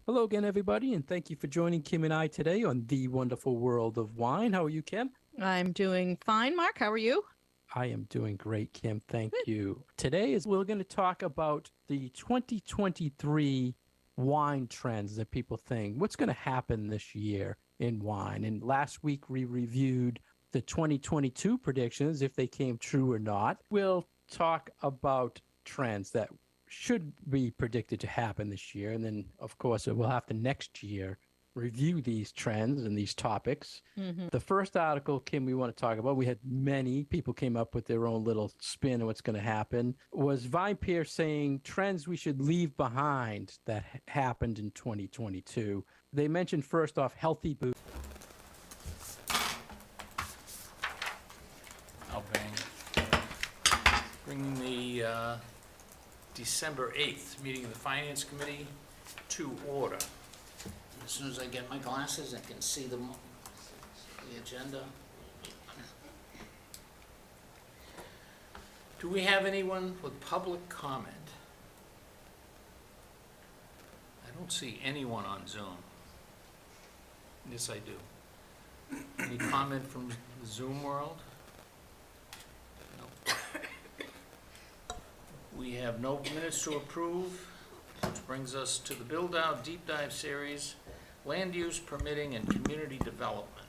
Hello again, everybody, and thank you for joining Kim and I today on The Wonderful World of Wine. How are you, Kim? I'm doing fine, Mark. How are you? I am doing great, Kim. Thank you. Today we're going to talk about the 2023 wine trends that people think. What's going to happen this year in wine? And last week we reviewed the 2022 predictions, if they came true or not. We'll talk about trends that should be predicted to happen this year. And then, of course, we'll have to next year review these trends and these topics. The first article, Kim, we want to talk about, we had many people came up with their own little spin on what's going to happen, was VinePair saying trends we should leave behind that happened in 2022. They mentioned first off, healthy booze. I'll bring the December 8th meeting of the Finance Committee to order. As soon as I get my glasses, I can see the agenda. Do we have anyone with public comment? I don't see anyone on Zoom. Yes, I do. Any comment from the Zoom world? No. We have no minutes to approve, which brings us to the Build Out Deep Dive Series, Land Use, Permitting, and Community Development,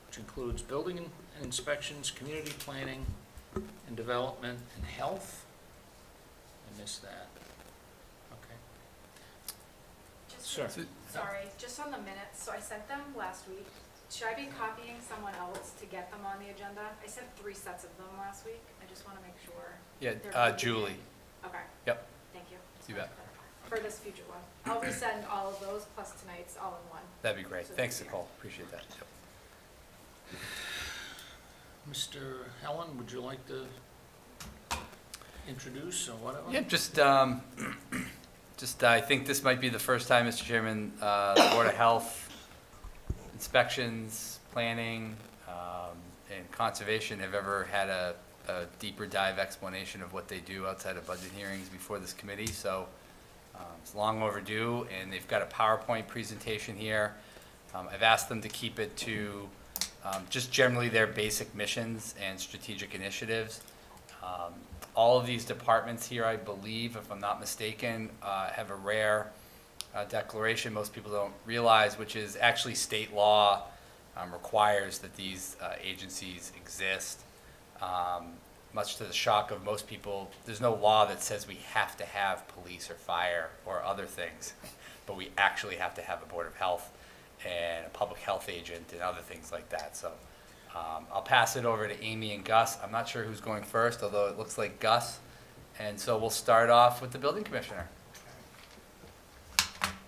which includes building and inspections, community planning and development, and health. I missed that. Okay. Sure. Sorry, just on the minutes, so I sent them last week. Should I be copying someone else to get them on the agenda? I sent 3 sets of them last week. I just want to make sure. Yeah, Julie. Okay. Yep. Thank you. You bet. For this future one. I'll resend all of those plus tonight's all in one. That'd be great. So Thanks, that's Nicole. Appreciate that. Yep. Mr. Helen, would you like to introduce or whatever? Yeah, I think this might be the first time, Mr. Chairman, the Board of Health, inspections, planning, and conservation have ever had a deeper dive explanation of what they do outside of budget hearings before this committee. So it's long overdue, and they've got a PowerPoint presentation here. I've asked them to keep it to just generally their basic missions and strategic initiatives. All of these departments here, I believe, if I'm not mistaken, have a rare declaration most people don't realize, which is actually state law requires that these agencies exist. Much to the shock of most people, there's no law that says we have to have police or fire or other things, but we actually have to have a Board of Health and a public health agent and other things like that. So I'll pass it over to Amy and Gus. I'm not sure who's going first, although it looks like Gus. And so we'll start off with the building commissioner.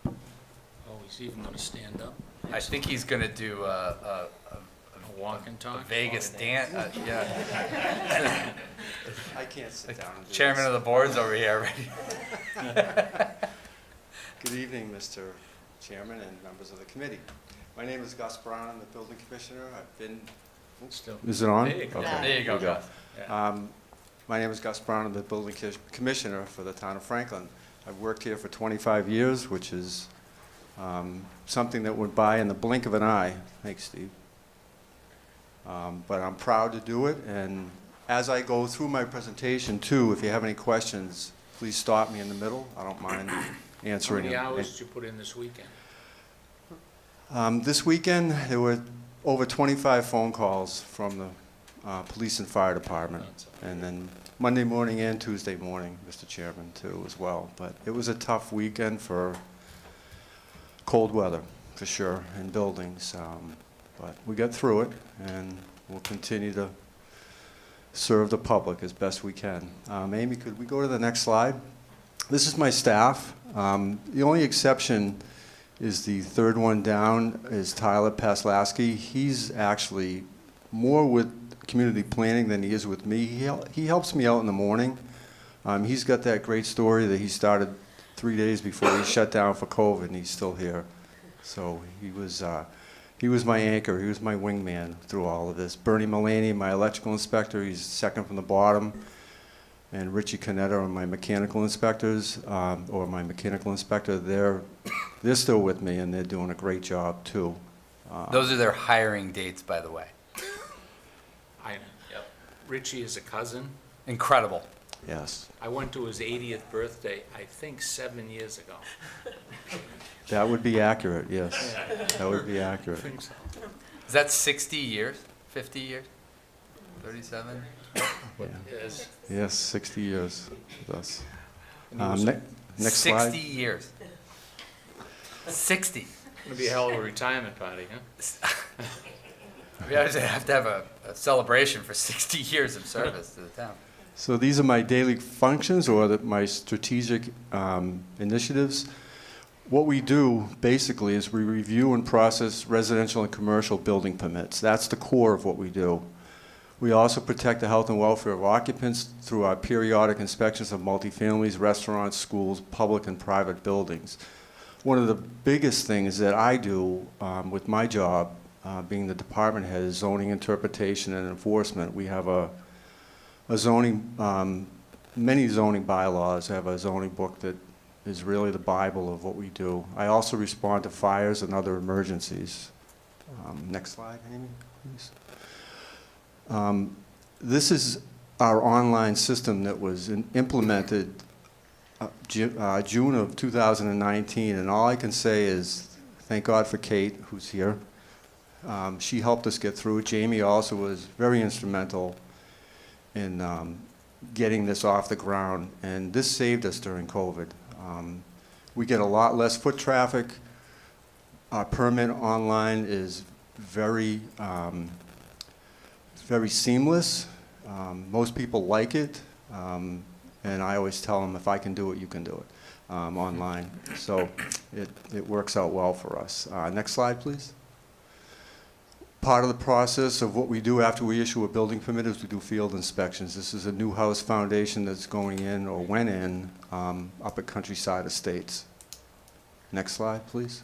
Oh, he's even going to stand up. I think he's going to do a walk and talk. Vegas dance. Yeah. I can't sit down. And do Chairman this. of the board's over here already. Good evening, Mr. Chairman and members of the committee. My name is Gus Brown. I'm the building commissioner. I've been. Still. Is it on? There you go. Okay. There you go, Gus. Yeah. My name is Gus Brown. I'm the building commissioner for the town of Franklin. I've worked here for 25 years, which is something that went by in the blink of an eye. Thanks, Steve. But I'm proud to do it, and as I go through my presentation too, if you have any questions, please stop me in the middle. I don't mind answering How many them. hours did you put in this weekend? This weekend, there were over 25 phone calls from the police and fire department, and then Monday morning and Tuesday morning, Mr. Chairman, too, as well. But it was a tough weekend for cold weather, for sure, in buildings. But we got through it, and we'll continue to serve the public as best we can. Amy, could we go to the next slide? This is my staff. The only exception is the third one down is Tyler Paslasky. He's actually more with community planning than he is with me. He helps me out in the morning. He's got that great story that he started 3 days before he shut down for COVID, and he's still here. So he was He was my anchor. He was my wingman through all of this. Bernie Mullaney, my electrical inspector, he's second from the bottom. And Richie Canetta are my mechanical inspectors, or my mechanical inspector. They're still with me, and they're doing a great job, too. Those are their hiring dates, by the way. Richie is a cousin. Incredible. Yes. I went to his 80th birthday, I think 7 years ago. That would be accurate, yes. That would be accurate. think so. Is that 60 years? 50 years? 37? Yes. Yes, 60 years with us. And he was Next 60 slide. years. 60. Gonna be a hell of a retirement party, huh? We actually have to have a celebration for 60 years of service to the town. So these are my daily functions, or my strategic initiatives. What we do, basically, is we review and process residential and commercial building permits. That's the core of what we do. We also protect the health and welfare of occupants through our periodic inspections of multifamilies, restaurants, schools, public and private buildings. One of the biggest things that I do with my job, being the department head, is zoning interpretation and enforcement. We have a zoning, many zoning bylaws. I have a zoning book that is really the Bible of what we do. I also respond to fires and other emergencies. Next slide, Amy, please. This is our online system that was implemented June of 2019, and all I can say is thank God for Kate, who's here. She helped us get through. Jamie also was very instrumental in getting this off the ground, and this saved us during COVID. We get a lot less foot traffic. Our permit online is very seamless. Most people like it, and I always tell them, if I can do it, you can do it online. So it works out well for us. Next slide, please. Part of the process of what we do after we issue a building permit is we do field inspections. This is a new house foundation that's going in, or went in, up at Countryside Estates. Next slide, please.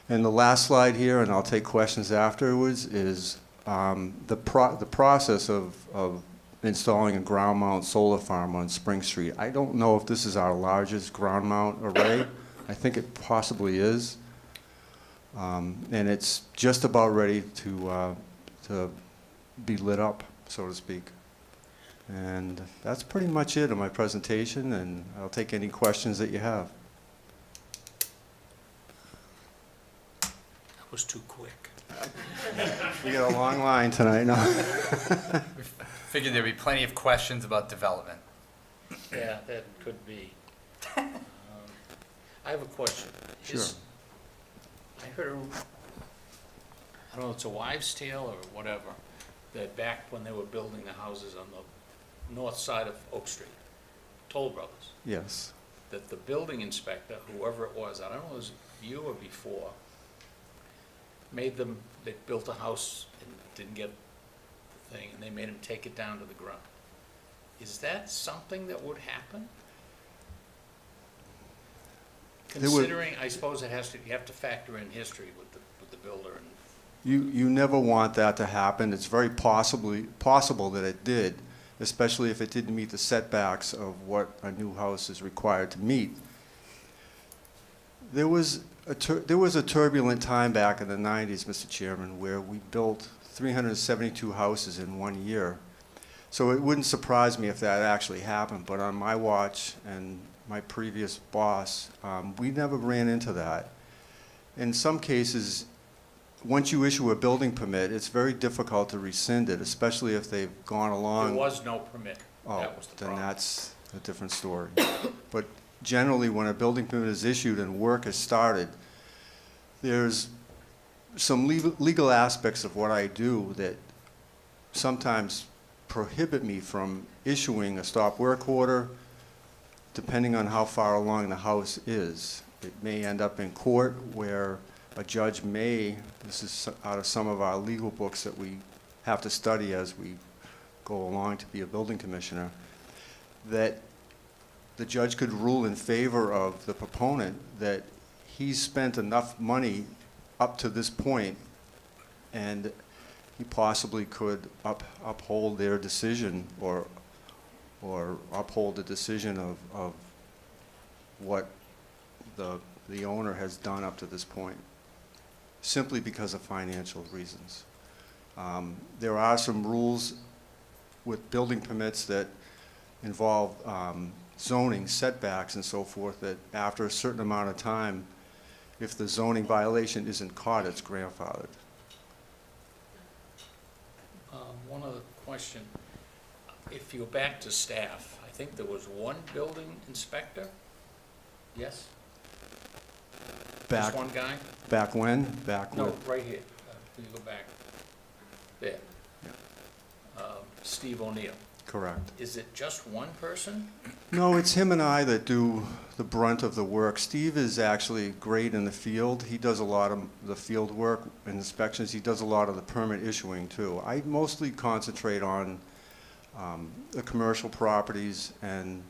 And the last slide here, and I'll take questions afterwards, is the process of installing a ground mount solar farm on Spring Street. I don't know if this is our largest ground mount array. I think it possibly is. And it's just about ready to be lit up, so to speak. And that's pretty much it on my presentation, and I'll take any questions that you have. That was too quick. We got a long line tonight. No. Figured there'd be plenty of questions about development. Yeah, that could be. I have a question. Sure. I heard, I don't know, it's a wives' tale or whatever, that back when they were building the houses on the north side of Oak Street, Toll Brothers, Yes. that the building inspector, whoever it was, I don't know if it was you or before, made them, they built a house and didn't get the thing, and they made them take it down to the ground. Is that something that would happen? There would- Considering, I suppose it has to, you have to factor in history with the builder and. You never want that to happen. It's very possible that it did, especially if it didn't meet the setbacks of what a new house is required to meet. There was a turbulent time back in the 90s, Mr. Chairman, where we built 372 houses in 1 year. So it wouldn't surprise me if that actually happened, but on my watch and my previous boss, we never ran into that. In some cases, once you issue a building permit, it's very difficult to rescind it, especially if they've gone along. There was no permit. Oh, That was the then problem. that's a different story. But generally, when a building permit is issued and work has started, there's some legal aspects of what I do that sometimes prohibit me from issuing a stop work order, depending on how far along the house is. It may end up in court where a judge may, this is out of some of our legal books that we have to study as we go along to be a building commissioner, that the judge could rule in favor of the proponent that he's spent enough money up to this point, and he possibly could uphold their decision or uphold the decision of what the owner has done up to this point, simply because of financial reasons. There are some rules with building permits that involve zoning, setbacks, and so forth, that after a certain amount of time, if the zoning violation isn't caught, it's grandfathered. One other question. If you go back to staff, I think there was one building inspector? Yes? Back, Just one guy? back when? Back No, when? right here. Can you go back? There. Steve O'Neill. Correct. Is it just one person? No, it's him and I that do the brunt of the work. Steve is actually great in the field. He does a lot of the field work and inspections. He does a lot of the permit issuing too. I mostly concentrate on the commercial properties and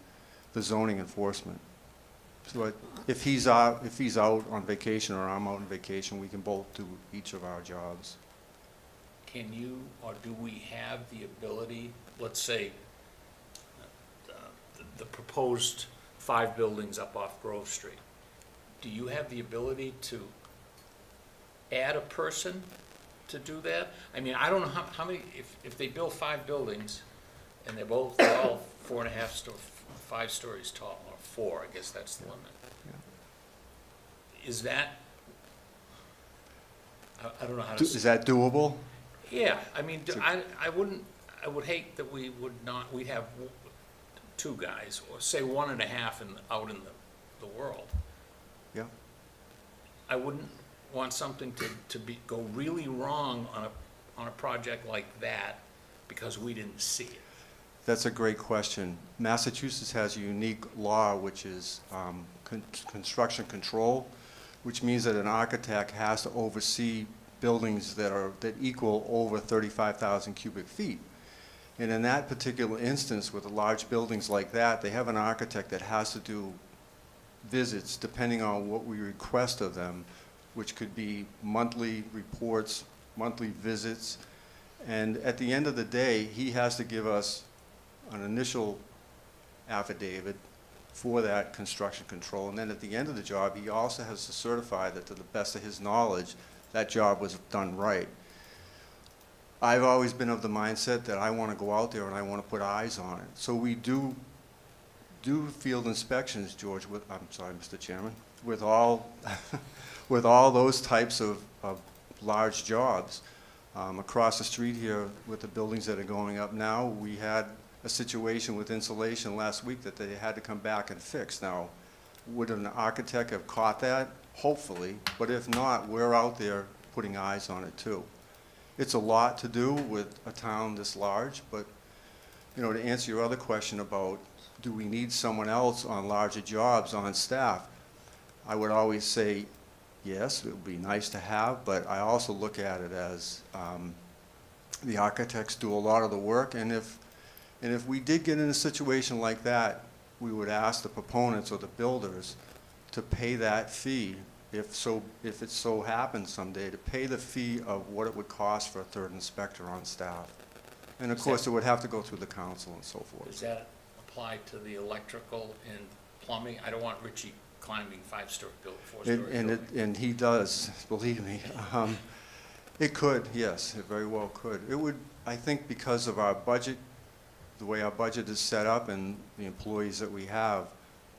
the zoning enforcement. So if he's out on vacation or I'm out on vacation, we can both do each of our jobs. Can you, or do we have the ability, let's say, the proposed 5 buildings up off Grove Street, do you have the ability to add a person to do that? I mean, I don't know how many, if they build 5 buildings, and they're all 4.5 5 stories tall, or 4, I guess that's the limit. Is that, I don't know how to. Is that doable? Yeah, I mean, I would hate that we would not, we'd have 2 guys, or say 1.5 out in the world. Yeah. I wouldn't want something to go really wrong on a project like that because we didn't see it. That's a great question. Massachusetts has a unique law, which is construction control, which means that an architect has to oversee buildings that equal over 35,000 cubic feet. And in that particular instance, with large buildings like that, they have an architect that has to do visits depending on what we request of them, which could be monthly reports, monthly visits. And at the end of the day, he has to give us an initial affidavit for that construction control. And then at the end of the job, he also has to certify that to the best of his knowledge, that job was done right. I've always been of the mindset that I want to go out there and I want to put eyes on it. So we do field inspections, George, I'm sorry, Mr. Chairman, with all, with all those types of large jobs. Across the street here with the buildings that are going up now, we had a situation with insulation last week that they had to come back and fix. Now, would an architect have caught that? Hopefully, but if not, we're out there putting eyes on it too. It's a lot to do with a town this large, but you know, to answer your other question about do we need someone else on larger jobs on staff, I would always say yes, it would be nice to have, but I also look at it as the architects do a lot of the work, and if we did get in a situation like that, we would ask the proponents or the builders to pay that fee, if it so happens someday, to pay the fee of what it would cost for a third inspector on staff. And of course, it would have to go through the council and so forth. Does that apply to the electrical and plumbing? I don't want Richie climbing 5-story building, 4-story building. And he does, believe me. It could, yes, it very well could. It would, I think, because of our budget, the way our budget is set up and the employees that we have,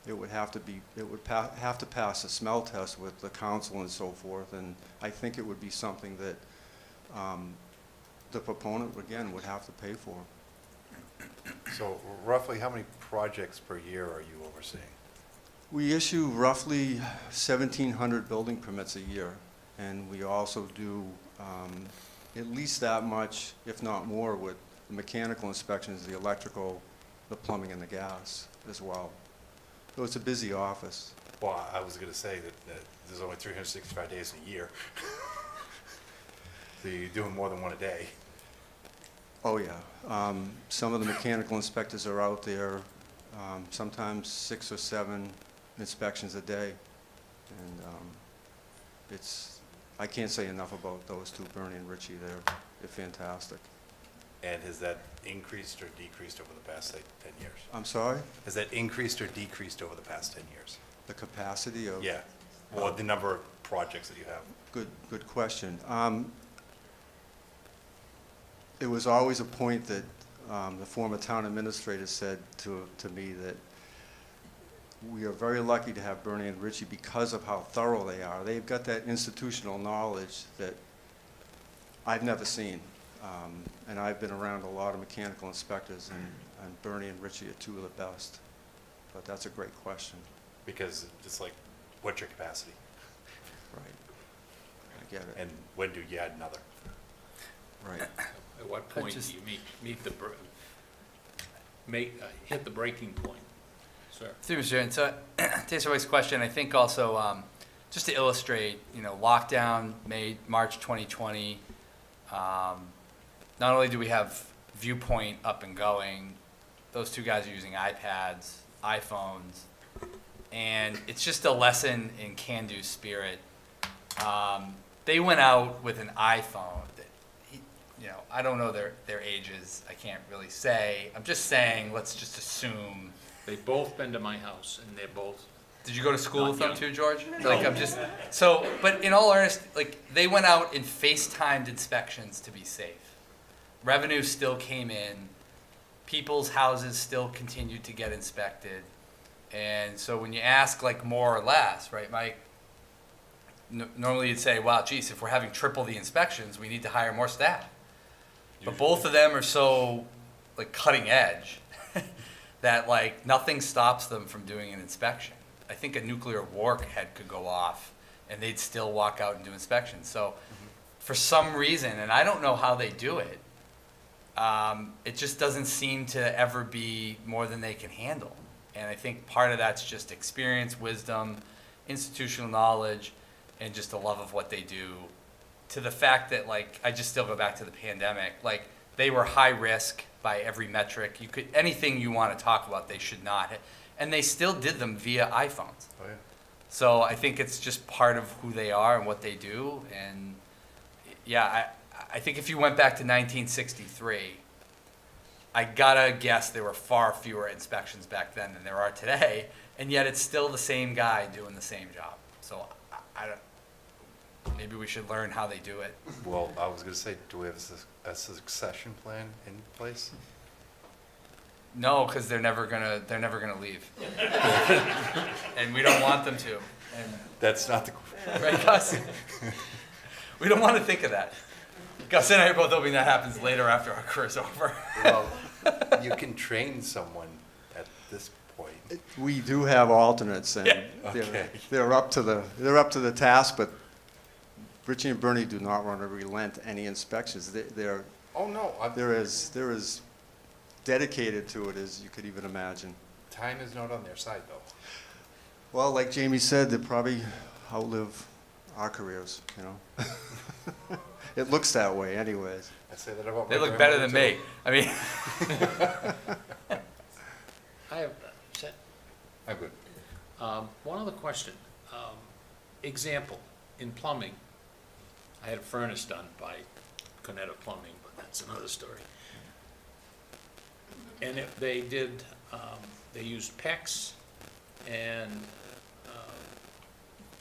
it would have to be, it would have to pass a smell test with the council and so forth, and I think it would be something that the proponent, again, would have to pay for. So roughly how many projects per year are you overseeing? We issue roughly 1,700 building permits a year, and we also do at least that much, if not more, with the mechanical inspections, the electrical, the plumbing, and the gas as well. So it's a busy office. Well, I was going to say that there's only 365 days in a year. So you're doing more than one a day. Oh, yeah. Some of the mechanical inspectors are out there, sometimes 6 or 7 inspections a day. And I can't say enough about those two, Bernie and Richie. They're fantastic. And has that increased or decreased over the past, say, 10 years? I'm sorry? Has that increased or decreased over the past 10 years? The capacity of? Yeah, or the number of projects that you have? Good question. It was always a point that the former town administrator said to me that we are very lucky to have Bernie and Richie because of how thorough they are. They've got that institutional knowledge that I've never seen. And I've been around a lot of mechanical inspectors, and Bernie and Richie are two of the best. But that's a great question. Because it's like, what's your capacity? Right. I get it. And when do you add another? Right. At what point do you hit the breaking point? Sir? Through Mr. Chairman, so to answer Mike's question, I think also, just to illustrate, lockdown, March 2020, not only do we have Viewpoint up and going, those two guys are using iPads, iPhones, and it's just a lesson in can-do spirit. They went out with an iPhone. I don't know their ages. I can't really say. I'm just saying, let's just assume. They've both been to my house, and they're both. Did you go to school Not with them young. too, George? No. But in all earnest, they went out and FaceTimed inspections to be safe. Revenue still came in. People's houses still continued to get inspected. And so when you ask more or less, right, Mike, normally you'd say, wow, geez, if we're having triple the inspections, we need to hire more staff. But both of them are so cutting edge that nothing stops them from doing an inspection. I think a nuclear warhead could go off and they'd still walk out and do inspections. So for some reason, and I don't know how they do it, it just doesn't seem to ever be more than they can handle. And I think part of that's just experience, wisdom, institutional knowledge, and just a love of what they do. To the fact that I just still go back to the pandemic, they were high risk by every metric. Anything you want to talk about, they should not. And they still did them via iPhones. Oh, yeah. So I think it's just part of who they are and what they do. And yeah, I think if you went back to 1963, I gotta guess there were far fewer inspections back then than there are today. And yet it's still the same guy doing the same job. So I don't. Maybe we should learn how they do it. Well, I was going to say, do we have a succession plan in place? No, because they're never gonna leave, and we don't want them to. And That's not the, right, Gus? We don't want to think of that. Gus and I are both hoping that happens later after our career's over. well, you can train someone at this point. We do have alternates, and Okay. they're up to the task, but Richie and Bernie do not want to relent any inspections. They're Oh, no, they're as dedicated to it as you could even imagine. time is not on their side, though. Well, like Jamie said, they probably outlive our careers, It looks that way anyways. I say that about They my look better than grandmother, me. too. I mean, I have, set, I'm good. one other question. Example, in plumbing, I had a furnace done by Conetta Plumbing, but that's another story. And they did, they used PEX and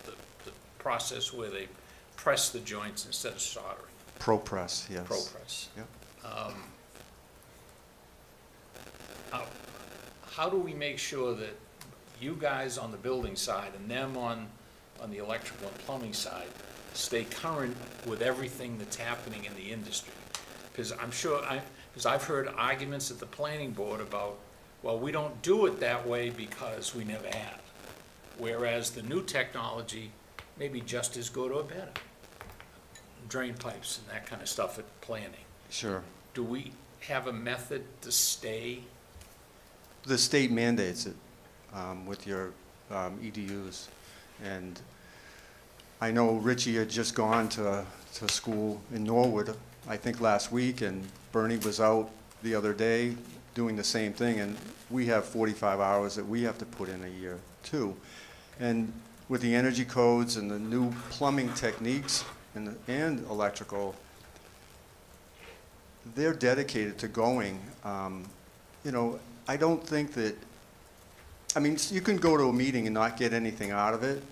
the process where they press the joints instead of soldering, ProPress, yes. ProPress. Yep. How do we make sure that you guys on the building side and them on the electrical and plumbing side stay current with everything that's happening in the industry? Because because I've heard arguments at the planning board about, well, we don't do it that way because we never have. Whereas the new technology may be just as good or better. Drain pipes and that kind of stuff at planning. Sure. Do we have a method to stay? The state mandates it with your EDUs. And I know Richie had just gone to school in Norwood, I think last week, and Bernie was out the other day doing the same thing. And we have 45 hours that we have to put in a year too. And with the energy codes and the new plumbing techniques, and electrical, they're dedicated to going. You know, I don't think that, I mean, you can go to a meeting and not get anything out of it,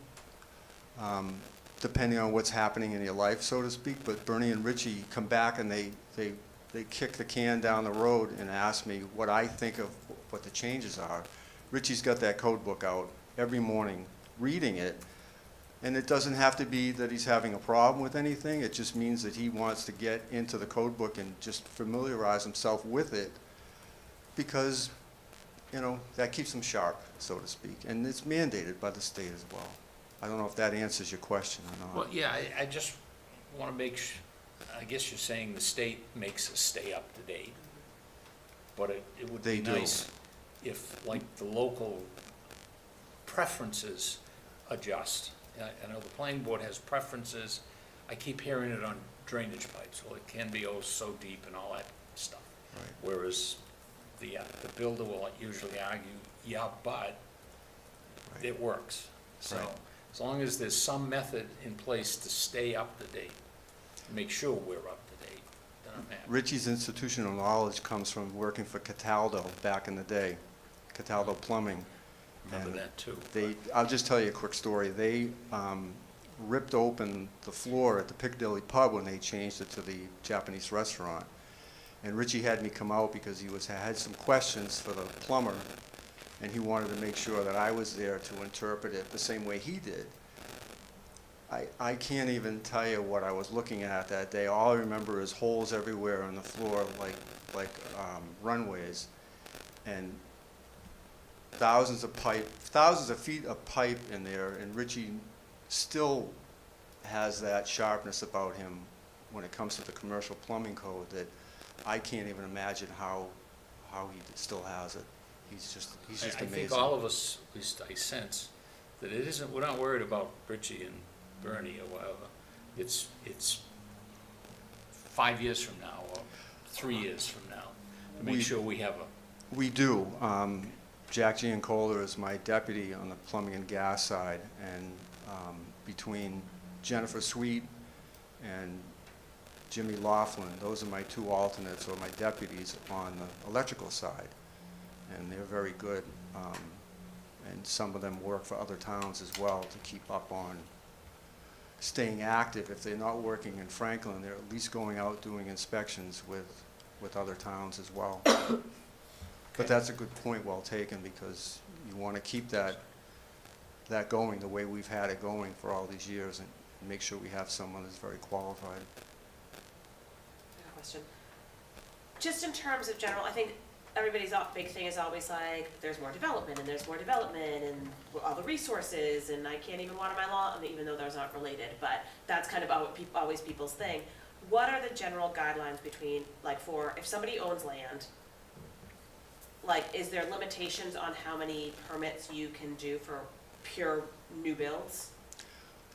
depending on what's happening in your life, so to speak, but Bernie and Richie come back and they kick the can down the road and ask me what I think of what the changes are. Richie's got that code book out every morning, reading it, and it doesn't have to be that he's having a problem with anything. It just means that he wants to get into the code book and just familiarize himself with it, because, you know, that keeps him sharp, so to speak, and it's mandated by the state as well. I don't know if that answers your question or not. Well, yeah, I just want to make I guess you're saying the state makes us stay up to date, but it would They be do. nice if, like, the local preferences adjust. I know the planning board has preferences. I keep hearing it on drainage pipes, well, it can be oh so deep and all that stuff. Right. Whereas the builder will usually argue, yeah, but Right. it works. So, Right. as long as there's some method in place to stay up to date, make sure we're up to date, then I'm happy. Richie's institutional knowledge comes from working for Cataldo back in the day, Cataldo Plumbing. Remember And that too. I'll just tell you a quick story. They ripped open the floor at the Piccadilly Pub when they changed it to the Japanese restaurant. And Richie had me come out because he had some questions for the plumber, and he wanted to make sure that I was there to interpret it the same way he did. I can't even tell you what I was looking at that day. All I remember is holes everywhere on the floor, like runways, and thousands of feet of pipe in there, and Richie still has that sharpness about him when it comes to the commercial plumbing code that I can't even imagine how he still has it. He's just I amazing. think all of us, at least I sense, that it isn't, we're not worried about Richie and Bernie or whatever. It's 5 years from now or 3 years from now, to make sure we have a, We do. Jack Giancola is my deputy on the plumbing and gas side, and between Jennifer Sweet and Jimmy Laughlin, those are my two alternates or my deputies on the electrical side, and they're very good. And some of them work for other towns as well to keep up on staying active. If they're not working in Franklin, they're at least going out doing inspections with other towns as well. But that's a good point, well taken, because you want to keep that going the way we've had it going for all these years, and make sure we have someone that's very qualified. I have a question. Just in terms of general, I think everybody's big thing is always like, there's more development, and there's more development, and all the resources, and I can't even water my lawn, even though those aren't related, but that's kind of always people's thing. What are the general guidelines between, like, for, if somebody owns land, like, is there limitations on how many permits you can do for pure new builds?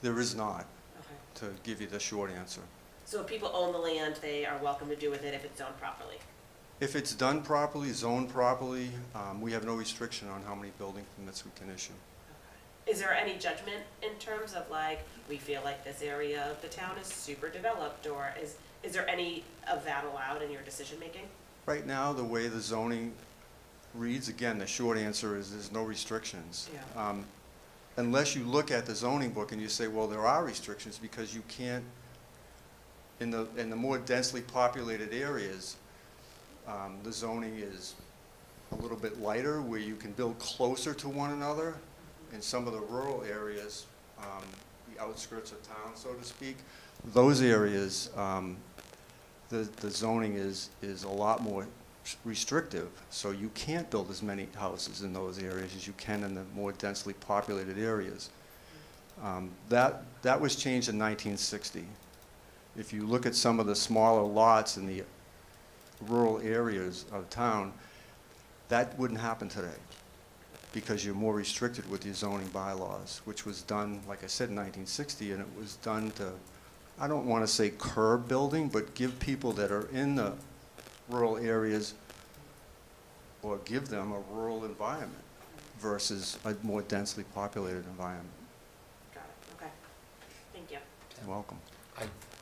There is not, Okay. to give you the short answer. So if people own the land, they are welcome to do with it if it's zoned properly? If it's done properly, zoned properly, we have no restriction on how many building permits we can issue. Is there any judgment in terms of, like, we feel like this area of the town is super developed, or is there any of that allowed in your decision-making? Right now, the way the zoning reads, again, the short answer is there's no restrictions. Yeah. Unless you look at the zoning book and you say, well, there are restrictions, because you can't, in the more densely populated areas, the zoning is a little bit lighter, where you can build closer to one another. In some of the rural areas, the outskirts of town, so to speak, those areas, the zoning is a lot more restrictive, so you can't build as many houses in those areas as you can in the more densely populated areas. That was changed in 1960. If you look at some of the smaller lots in the rural areas of town, that wouldn't happen today, because you're more restricted with your zoning bylaws, which was done, like I said, in 1960, and it was done to, I don't want to say curb building, but give people that are in the rural areas, or give them a rural environment versus a more densely populated environment. Got it, okay. Thank you. You're welcome.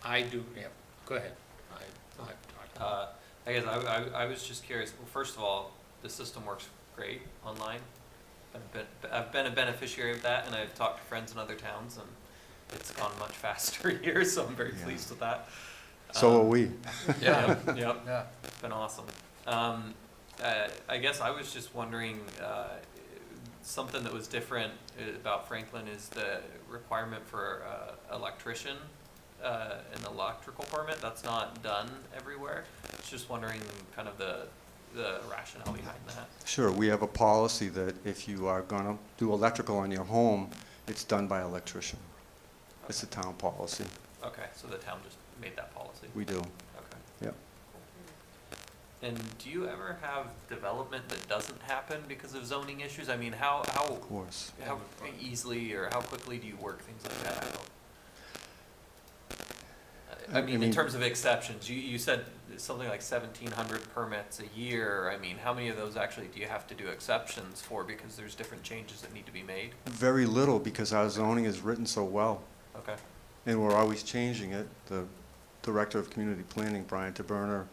I do, yeah, go ahead. I guess I was just curious. Well, first of all, the system works great online. I've been a beneficiary of that, and I've talked to friends in other towns, and it's gone much faster here, so I'm very pleased with that. So are we. Yep. Yeah. It's been awesome. I guess I was just wondering, something that was different about Franklin is the requirement for electrician, an electrical permit. That's not done everywhere. Just wondering kind of the rationale behind that. Sure, we have a policy that if you are going to do electrical on your home, it's done by electrician. It's a town policy. Okay, so the town just made that policy. We do. Okay. Yep. And do you ever have development that doesn't happen because of zoning issues? I mean, how Of course. easily or how quickly do you work things like that out? I I mean, in mean- terms of exceptions, you said something like 1,700 permits a year. I mean, how many of those actually do you have to do exceptions for because there's different changes that need to be made? Very little, because our zoning is written so well, Okay. and we're always changing it. The Director of Community Planning, Brian Taberner,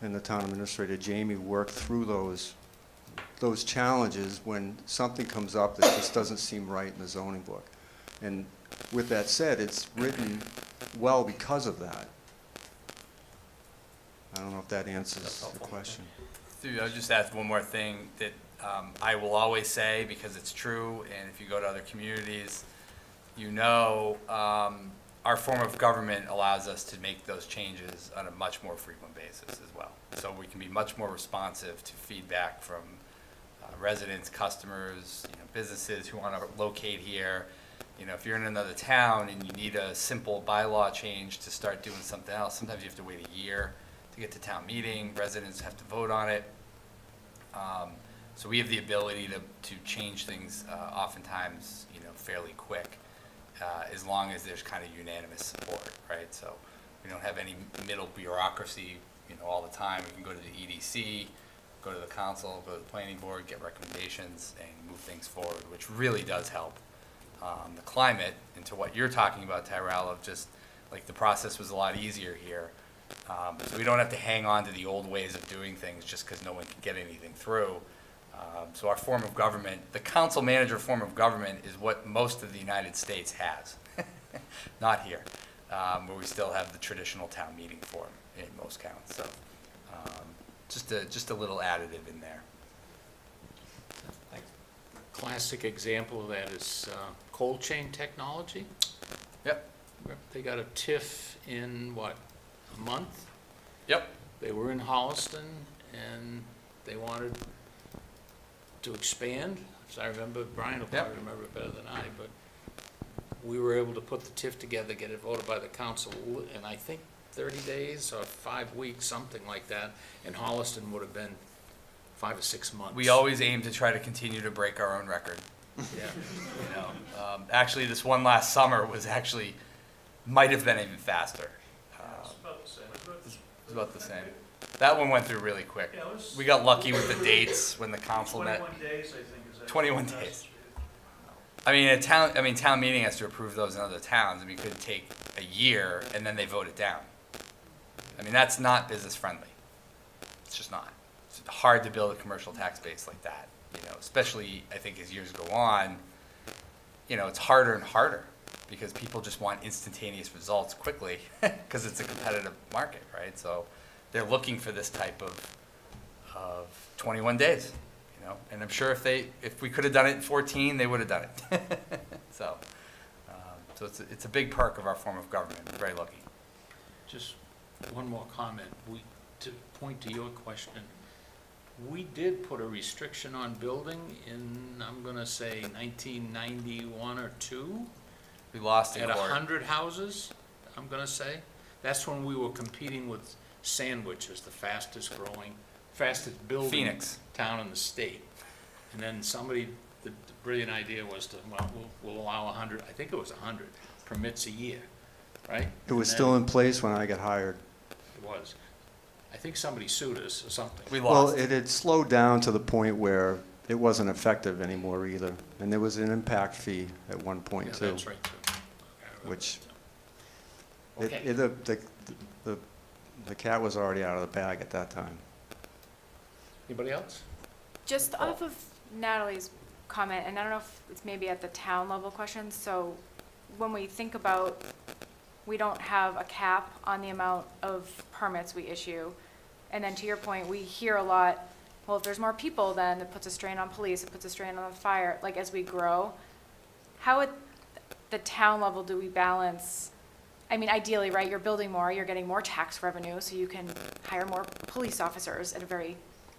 and the Town Administrator, Jamie, work through those challenges when something comes up that just doesn't seem right in the zoning book. And with that said, it's written well because of that. I don't know if that That's answers the helpful. question. I'll just add one more thing that I will always say, because it's true, and if you go to other communities, you know, our form of government allows us to make those changes on a much more frequent basis as well. So we can be much more responsive to feedback from residents, customers, businesses who want to locate here. If you're in another town and you need a simple bylaw change to start doing something else, sometimes you have to wait a year to get to town meeting. Residents have to vote on it. So we have the ability to change things oftentimes, fairly quick, as long as there's kind of unanimous support, right? So we don't have any middle bureaucracy, all the time. We can go to the EDC, go to the council, go to the planning board, get recommendations, and move things forward, which really does help the climate. And to what you're talking about, Tyrell, of just like the process was a lot easier here. So we don't have to hang on to the old ways of doing things just because no one can get anything through. So our form of government, the council manager form of government, is what most of the United States has, not here, where we still have the traditional town meeting form in most counts. So just a little additive in there. Thanks. Classic example of that is cold chain technology. Yep. They got a TIF in, what, a month? Yep. They were in Holliston, and they wanted to expand. As I remember, Brian will probably remember it better than I, but we were able to put the TIF together, get it voted by the council, in I think 30 days or 5 weeks, something like that. And Holliston would have been 5 or 6 months. We always aim to try to continue to break our own record. Yeah. Actually, this one last summer might have been even faster. It was about the same. That one went through really quick. Yeah, it was- We got lucky with the dates when the council met. 21 days, I think, is that? 21 days. Town meeting has to approve those in other towns. It could take a year and then they vote it down. That's not business friendly. It's just not. It's hard to build a commercial tax base like that, especially I think as years go on, it's harder and harder because people just want instantaneous results quickly because it's a competitive market, right? So they're looking for this type of 21 days. And I'm sure if we could have done it in 14, they would have done it. So it's a big perk of our form of government. We're very lucky. Just one more comment. To point to your question, we did put a restriction on building in, I'm gonna say 1991 or 2, We lost in at court. 100 houses, I'm gonna say. That's when we were competing with Sandwich as the fastest building Phoenix. town in the state. And then the brilliant idea was to, we'll allow 100, I think it was 100 permits a year, right? It was And still then in place when I got hired. It was. I think somebody sued us or something. We Well, lost. it had slowed down to the point where it wasn't effective anymore either. And there was an impact fee at one point Yeah, too, that's right, too. Okay, I remember which that, too. Okay. The cat was already out of the bag at that time. Anybody else? Just off of Natalie's comment, and I don't know if it's maybe at the town level question, so when we think about, we don't have a cap on the amount of permits we issue, and then to your point, we hear a lot, well, if there's more people, then it puts a strain on police, it puts a strain on the fire, like as we grow. How at the town level do we balance, I mean, ideally, right, you're building more, you're getting more tax revenue, so you can hire more police officers at a very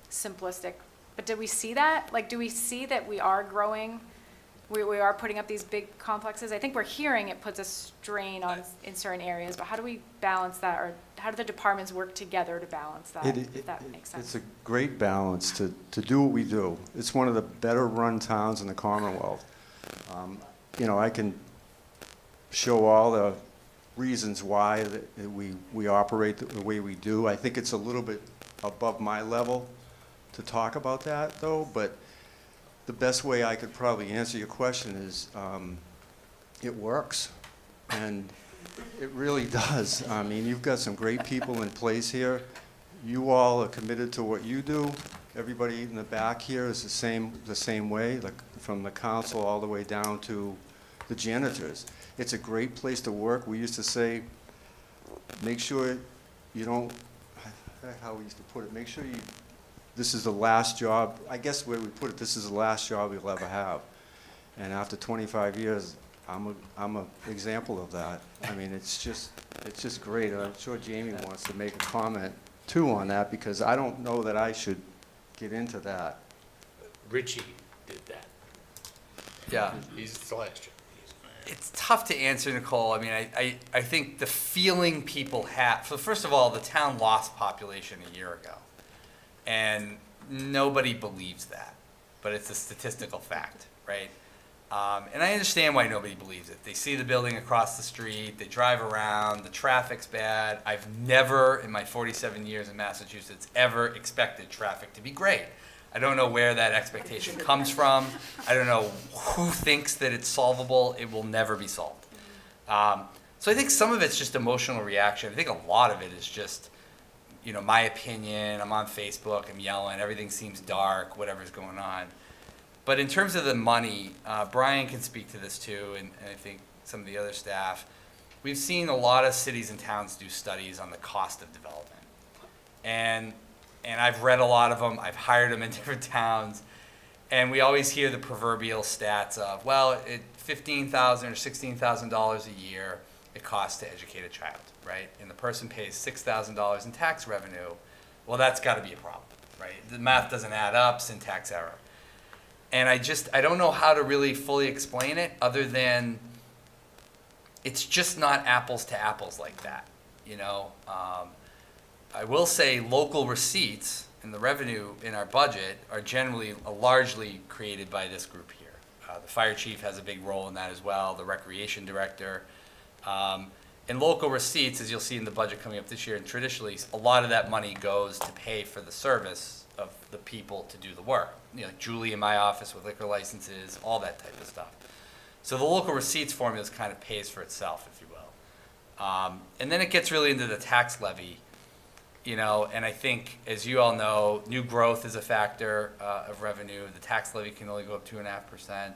simplistic, but did we see that? Like, do we see that we are growing? We are putting up these big complexes? I think we're hearing it puts a strain on in certain areas, but how do we balance that, or how do the departments work together to balance that, if that makes sense? It's a great balance to do what we do. It's one of the better run towns in the Commonwealth. You know, I can show all the reasons why that we operate the way we do. I think it's a little bit above my level to talk about that, though, but the best way I could probably answer your question is it works, and it really does. I mean, you've got some great people in place here. You all are committed to what you do. Everybody in the back here is the same way, like from the council all the way down to the janitors. It's a great place to work. We used to say, make sure you don't, how we used to put it, make sure this is the last job, I guess the way we put it, this is the last job you'll ever have. And after 25 years, I'm an example of that. I mean, it's just great. And I'm sure Jamie wants to make a comment too on that, because I don't know that I should get into that. Richie did that. Yeah. He's celestial. It's tough to answer, Nicole. I mean, I think the feeling people have, so first of all, the town lost population a year ago. And nobody believes that, but it's a statistical fact, right? And I understand why nobody believes it. They see the building across the street, they drive around, the traffic's bad. I've never, in my 47 years in Massachusetts, ever expected traffic to be great. I don't know where that expectation comes from. I don't know who thinks that it's solvable. It will never be solved. So I think some of it's just emotional reaction. I think a lot of it is just, you know, my opinion. I'm on Facebook, I'm yelling, everything seems dark, whatever's going on. But in terms of the money, Brian can speak to this too, and I think some of the other staff. We've seen a lot of cities and towns do studies on the cost of development. And I've read a lot of them, I've hired them in different towns, and we always hear the proverbial stats of, well, $15,000 or $16,000 a year it costs to educate a child, right? And the person pays $6,000 in tax revenue. Well, that's got to be a problem, right? The math doesn't add up, syntax error. And I don't know how to really fully explain it, other than it's just not apples to apples like that, you know? I will say local receipts and the revenue in our budget are generally largely created by this group here. The fire chief has a big role in that as well, the recreation director. And local receipts, as you'll see in the budget coming up this year, and traditionally, a lot of that money goes to pay for the service of the people to do the work. You know, Julie in my office with liquor licenses, all that type of stuff. So the local receipts formula kind of pays for itself, if you will. And then it gets really into the tax levy, you know, and I think, as you all know, new growth is a factor of revenue. The tax levy can only go up 2.5%.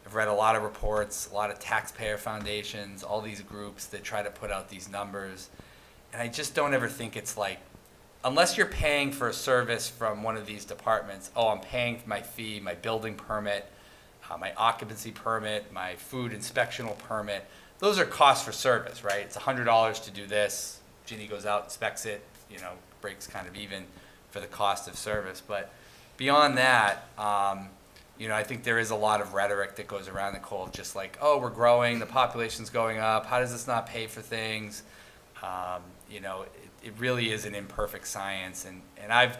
I've read a lot of reports, a lot of taxpayer foundations, all these groups that try to put out these numbers. And I just don't ever think it's like, unless you're paying for a service from one of these departments, oh, I'm paying for my fee, my building permit, my occupancy permit, my food inspectional permit. Those are costs for service, right? It's $100 to do this. Ginny goes out, inspects it, you know, breaks kind of even for the cost of service. But beyond that, you know, I think there is a lot of rhetoric that goes around, Nicole, just like, oh, we're growing, the population's going up, how does this not pay for things? You know, it really is an imperfect science, and I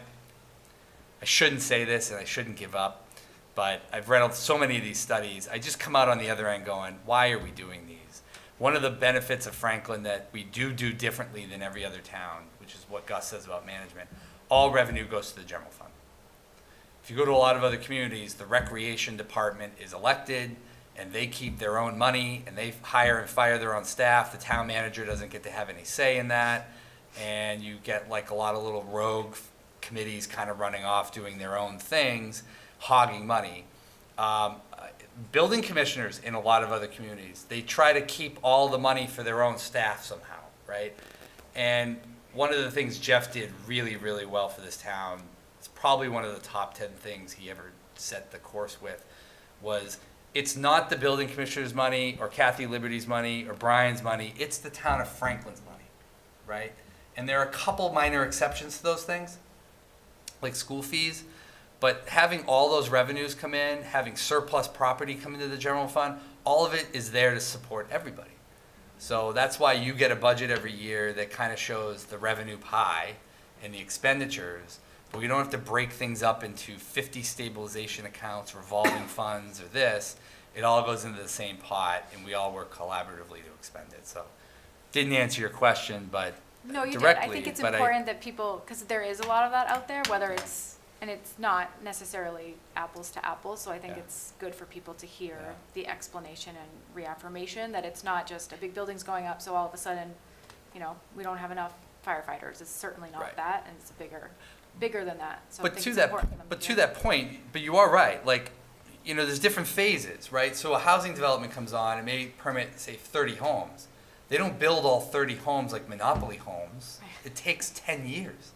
shouldn't say this and I shouldn't give up, but I've read so many of these studies, I just come out on the other end going, why are we doing these? One of the benefits of Franklin that we do differently than every other town, which is what Gus says about management, all revenue goes to the general fund. If you go to a lot of other communities, the recreation department is elected, and they keep their own money, and they hire and fire their own staff. The town manager doesn't get to have any say in that, and you get like a lot of little rogue committees kind of running off doing their own things, hogging money. Building commissioners in a lot of other communities, they try to keep all the money for their own staff somehow, right? And one of the things Jeff did really, really well for this town, it's probably one of the top 10 things he ever set the course with, was it's not the building commissioner's money or Kathy Liberty's money or Brian's money, it's the town of Franklin's money, right? And there are a couple minor exceptions to those things, like school fees, but having all those revenues come in, having surplus property come into the general fund, all of it is there to support everybody. So that's why you get a budget every year that kind of shows the revenue pie and the expenditures, but we don't have to break things up into 50 stabilization accounts, revolving funds, or this. It all goes into the same pot, and we all work collaboratively to expend it. So, didn't answer your question, but No, you did. directly. I think it's but important that people, because there is a lot of that out there, whether it's, and it's not necessarily apples to apples, so I think Yeah. it's good for people to hear Yeah. the explanation and reaffirmation that it's not just a big building's going up, so all of a sudden, we don't have enough firefighters. It's certainly not Right. that, and it's bigger than that. So I But think to it's that, important for them but to hear. that point, but you are right. Like, there's different phases, right? So a housing development comes on and may permit, say, 30 homes. They don't build all 30 homes like monopoly homes. It takes 10 years.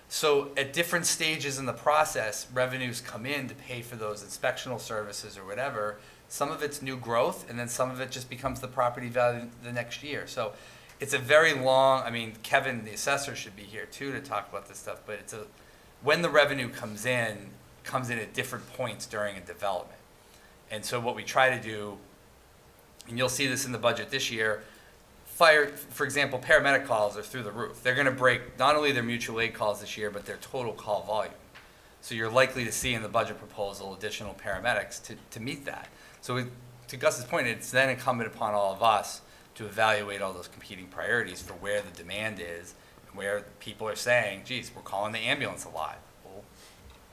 So at different stages in the process, revenues come in to pay for those inspectional services or whatever. Some of it's new growth, and then some of it just becomes the property value the next year. So it's a very long, Kevin, the assessor, should be here too to talk about this stuff, but when the revenue comes in at different points during a development. And so what we try to do, and you'll see this in the budget this year, for example, paramedic calls are through the roof. They're gonna break not only their mutual aid calls this year, but their total call volume. So you're likely to see in the budget proposal additional paramedics to meet that. So to Gus's point, it's then incumbent upon all of us to evaluate all those competing priorities for where the demand is and where people are saying, geez, we're calling the ambulance a lot. Well,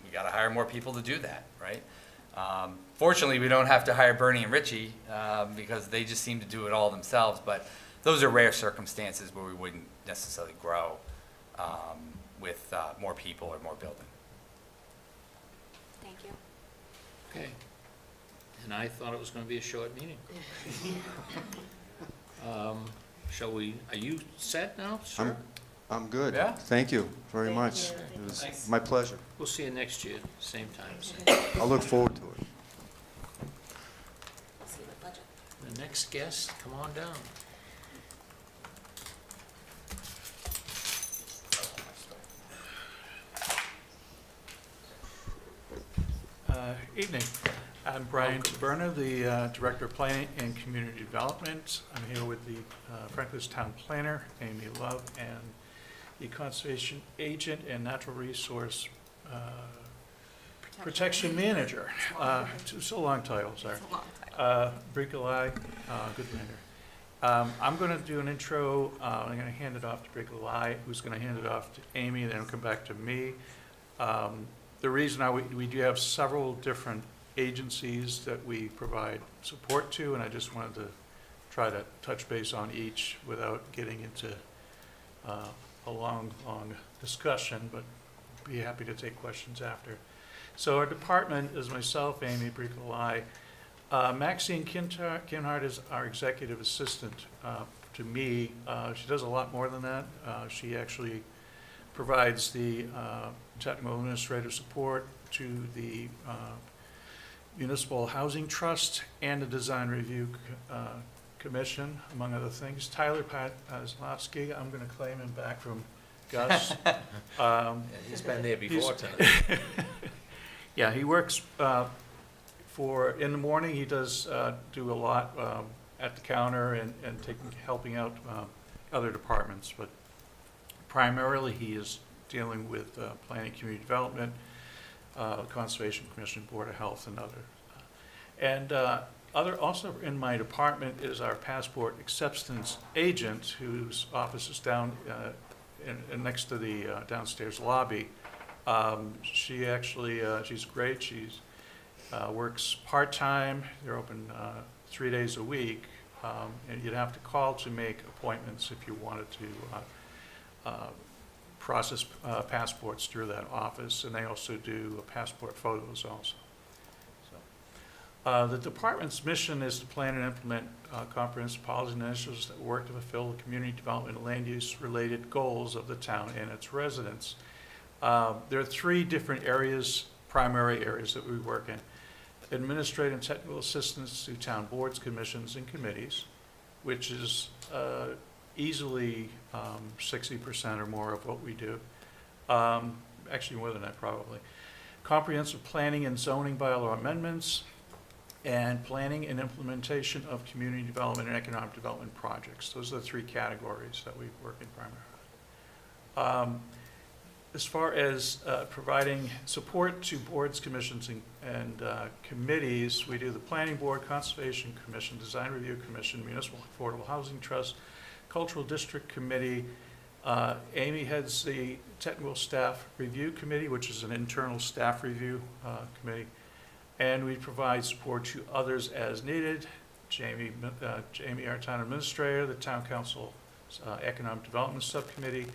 we gotta hire more people to do that, right? Fortunately, we don't have to hire Bernie and Richie because they just seem to do it all themselves, but those are rare circumstances where we wouldn't necessarily grow with more people or more building. Thank you. Okay. And I thought it was gonna be a short meeting. Are you set now, sir? I'm good. Yeah. Thank you very Thank much. you. It was Thanks. my pleasure. We'll see you next year, same time, same. I'll look forward to it. See the budget. The next guest, come on down. Evening. I'm Brian Taberna, the Director of Planning and Community Development. I'm here with the Franklin's Town Planner, Amy Love, and the Conservation Agent and Natural Resource Protection Manager. It's a long title, sorry. It's a long time. Bricolai, good planner. I'm going to do an intro. I'm going to hand it off to Bricolai, who's going to hand it off to Amy, and then it'll come back to me. The reason we do have several different agencies that we provide support to, and I just wanted to try to touch base on each without getting into a long discussion, but be happy to take questions after. So our department is myself, Amy Bricolai. Maxine Kinhart is our executive assistant to me. She does a lot more than that. She actually provides the technical administrative support to the Municipal Housing Trust and the Design Review Commission, among other things. Tyler Paslowski, I'm going to claim him back from Gus. He's been there before tonight. Yeah, he works in the morning, he does do a lot at the counter and helping out other departments, but primarily he is dealing with planning, community development, Conservation Commission, Board of Health, and other. And also in my department is our passport acceptance agent, whose office is down next to the downstairs lobby. She actually, she's great. She's works part-time. They're open 3 days a week. And you'd have to call to make appointments if you wanted to process passports through that office. And they also do passport photos also. The department's mission is to plan and implement comprehensive policies and initiatives that work to fulfill the community development and land use related goals of the town and its residents. There are 3 different areas, primary areas that we work in. Administrative and technical assistance to town boards, commissions, and committees, which is easily 60% or more of what we do. Actually more than that probably. Comprehensive planning and zoning bylaw amendments, and planning and implementation of community development and economic development projects. Those are the 3 categories that we work in primarily. As far as providing support to boards, commissions, and committees, we do the Planning Board, Conservation Commission, Design Review Commission, Municipal Affordable Housing Trust, Cultural District Committee. Amy heads the Technical Staff Review Committee, which is an internal staff review committee. And we provide support to others as needed. Jamie, our town administrator, the town council economic development subcommittee,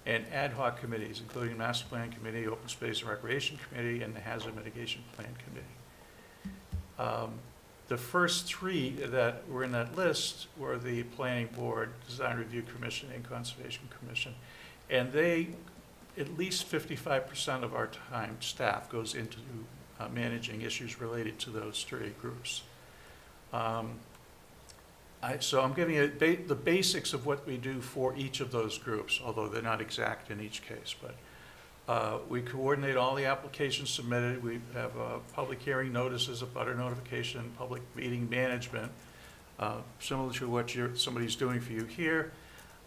and ad hoc committees, including master plan committee, open space and recreation committee, and the hazard mitigation plan committee. The first 3 that were in that list were the planning board, design review commission, and conservation commission. And they, at least 55% of our time staff goes into managing issues related to those 3 groups. So I'm giving you the basics of what we do for each of those groups, although they're not exact in each case. But we coordinate all the applications submitted. We have public hearing notices, a butter notification, public meeting management, similar to what somebody's doing for you here.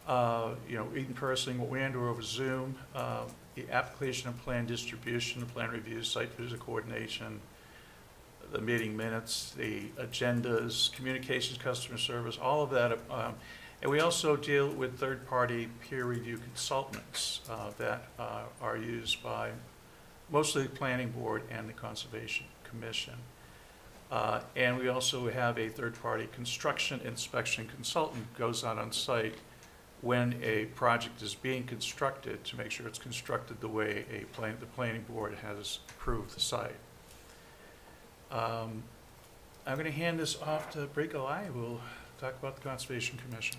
In person and or over Zoom. The application and plan distribution, the plan reviews, site visit coordination, the meeting minutes, the agendas, communications, customer service, all of that. And we also deal with third-party peer review consultants that are used by mostly the Planning Board and the Conservation Commission. And we also have a third-party construction inspection consultant who goes out on site when a project is being constructed to make sure it's constructed the way the Planning Board has approved the site. I'm going to hand this off to Bree Galai, who will talk about the Conservation Commission.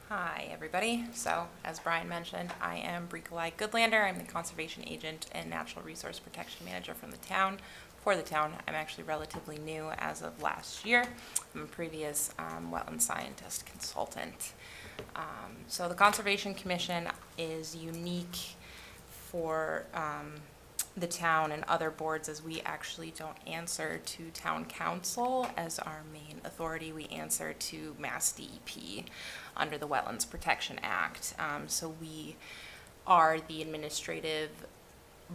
Hi, everybody. So, as Brian mentioned, I am Bree Galai Goodlander. I'm the Conservation Agent and Natural Resource Protection Manager from the town. For the town, I'm actually relatively new as of last year. I'm a previous wetland scientist consultant. So the Conservation Commission is unique for the town and other boards, as we actually don't answer to town council as our main authority. We answer to Mass DEP under the Wetlands Protection Act. So we are the administrative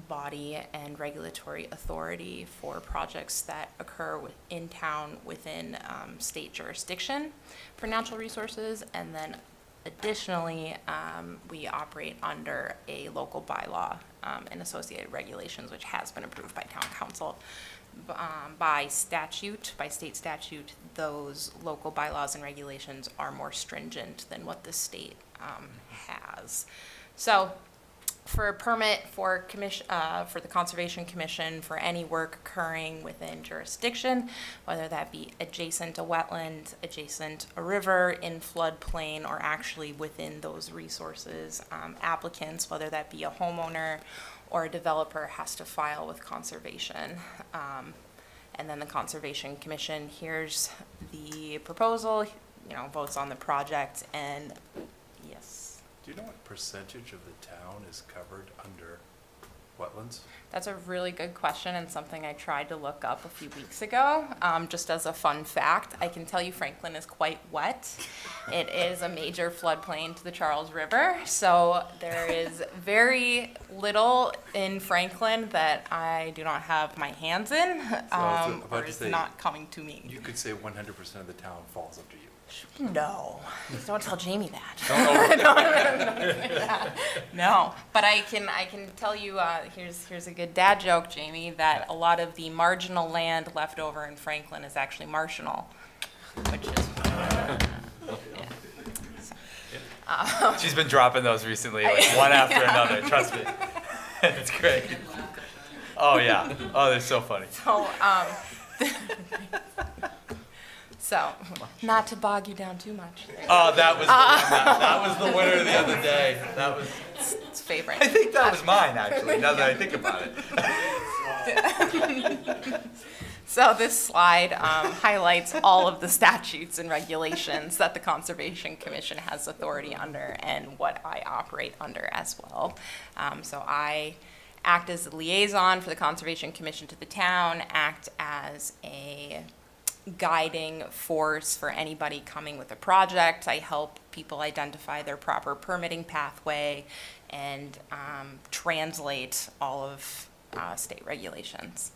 body and regulatory authority for projects that occur in town within state jurisdiction for natural resources, and then additionally, we operate under a local bylaw and associated regulations, which has been approved by town council. By statute, by state statute, those local bylaws and regulations are more stringent than what the state has. So, for a permit for the Conservation Commission for any work occurring within jurisdiction, whether that be adjacent to wetland, adjacent a river, in floodplain, or actually within those resources, applicants, whether that be a homeowner or a developer, has to file with conservation. And then the Conservation Commission hears the proposal, votes on the project, and yes. Do you know what percentage of the town is covered under wetlands? That's a really good question, and something I tried to look up a few weeks ago. Just as a fun fact, I can tell you Franklin is quite wet. It is a major floodplain to the Charles River, so there is very little in Franklin that I do not have my hands in, or is not coming to me. You could say 100% of the town falls under you. No, don't tell Jamie that. No, but I can tell you, here's a good dad joke, Jamie, that a lot of the marginal land left over in Franklin is actually marginal, which is, She's been dropping those recently, like one after another, trust me. It's great. Oh, yeah. Oh, they're so funny. So, not to bog you down too much. Oh, that was that was the winner the other day. That was. It's favorite. I think that was mine, actually, now that I think about it. So this slide highlights all of the statutes and regulations that the Conservation Commission has authority under and what I operate under as well. So I act as a liaison for the Conservation Commission to the town, act as a guiding force for anybody coming with a project. I help people identify their proper permitting pathway and translate all of state regulations.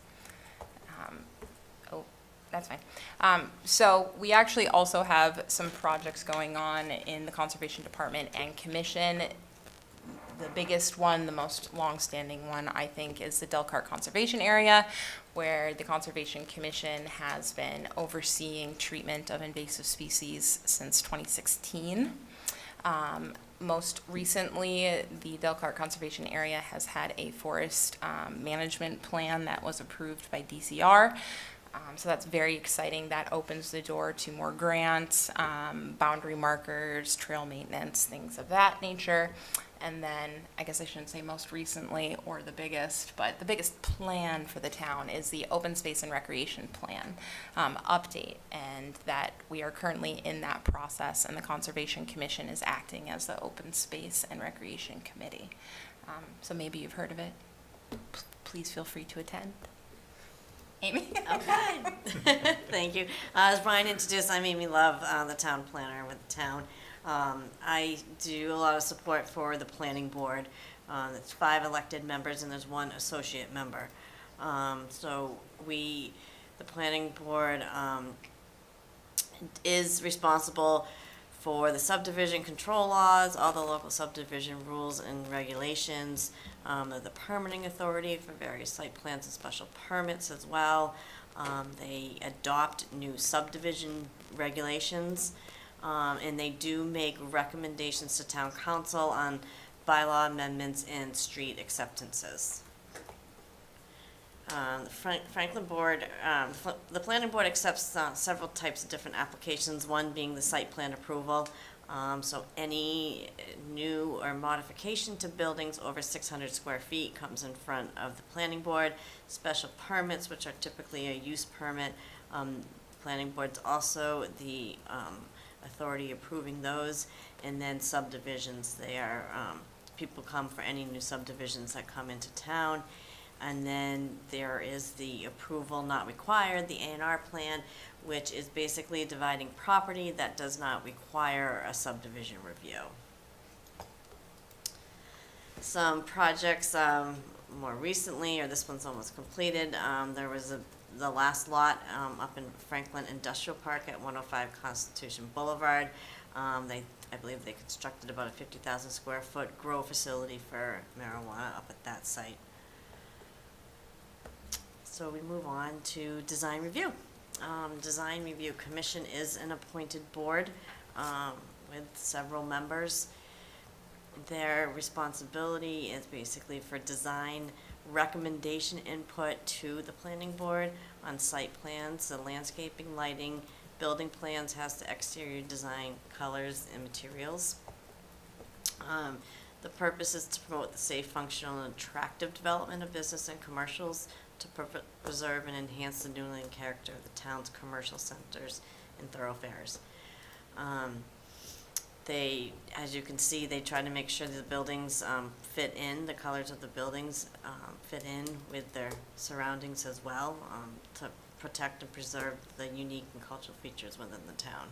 That's fine. So we actually also have some projects going on in the Conservation Department and Commission. The biggest one, the most long-standing one, I think, is the Delcart Conservation Area, where the Conservation Commission has been overseeing treatment of invasive species since 2016. Most recently, the Delcart Conservation Area has had a forest management plan that was approved by DCR. So that's very exciting. That opens the door to more grants, boundary markers, trail maintenance, things of that nature. And then, I guess I shouldn't say most recently or the biggest, but the biggest plan for the town is the Open Space and Recreation Plan update, and that we are currently in that process, and the Conservation Commission is acting as the Open Space and Recreation Committee. So maybe you've heard of it. Please feel free to attend. Amy? Okay. Thank you. As Brian introduced, I'm Amy Love, the town planner with the town. I do a lot of support for the planning board. It's 5 elected members and there's 1 associate member. So the planning board is responsible for the subdivision control laws, all the local subdivision rules and regulations, the permitting authority for various site plans and special permits as well. They adopt new subdivision regulations, and they do make recommendations to town council on bylaw amendments and street acceptances. The Franklin board, the planning board accepts several types of different applications, one being the site plan approval. So any new or modification to buildings over 600 square feet comes in front of the planning board. Special permits, which are typically a use permit, planning board's also the authority approving those. And then subdivisions, they are, people come for any new subdivisions that come into town. And then there is the approval not required, the A&R plan, which is basically dividing property that does not require a subdivision review. Some projects more recently, or this one's almost completed, there was the last lot up in Franklin Industrial Park at 105 Constitution Boulevard. I believe they constructed about a 50,000 square foot grow facility for marijuana up at that site. So we move on to design review. Design Review Commission is an appointed board with several members. Their responsibility is basically for design recommendation input to the planning board on site plans, the landscaping, lighting, building plans, has the exterior design, colors, and materials. The purpose is to promote the safe, functional, and attractive development of business and commercials, to preserve and enhance the New England character of the town's commercial centers and thoroughfares. They, as you can see, they try to make sure that the buildings fit in, the colors of the buildings fit in with their surroundings as well, to protect and preserve the unique and cultural features within the town.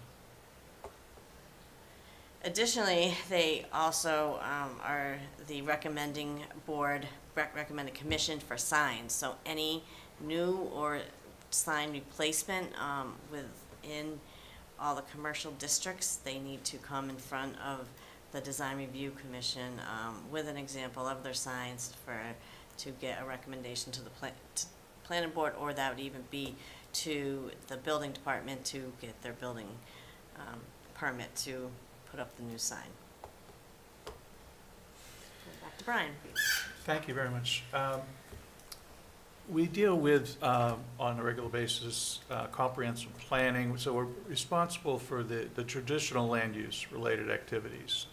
Additionally, they also are the recommending board, recommended commission for signs. So any new or sign replacement within all the commercial districts, they need to come in front of the Design Review Commission with an example of their signs to get a recommendation to the planning board, or that would even be to the building department to get their building permit to put up the new sign. Back to Brian. Thank you very much. We deal with, on a regular basis, comprehensive planning, so we're responsible for the traditional land use related activities,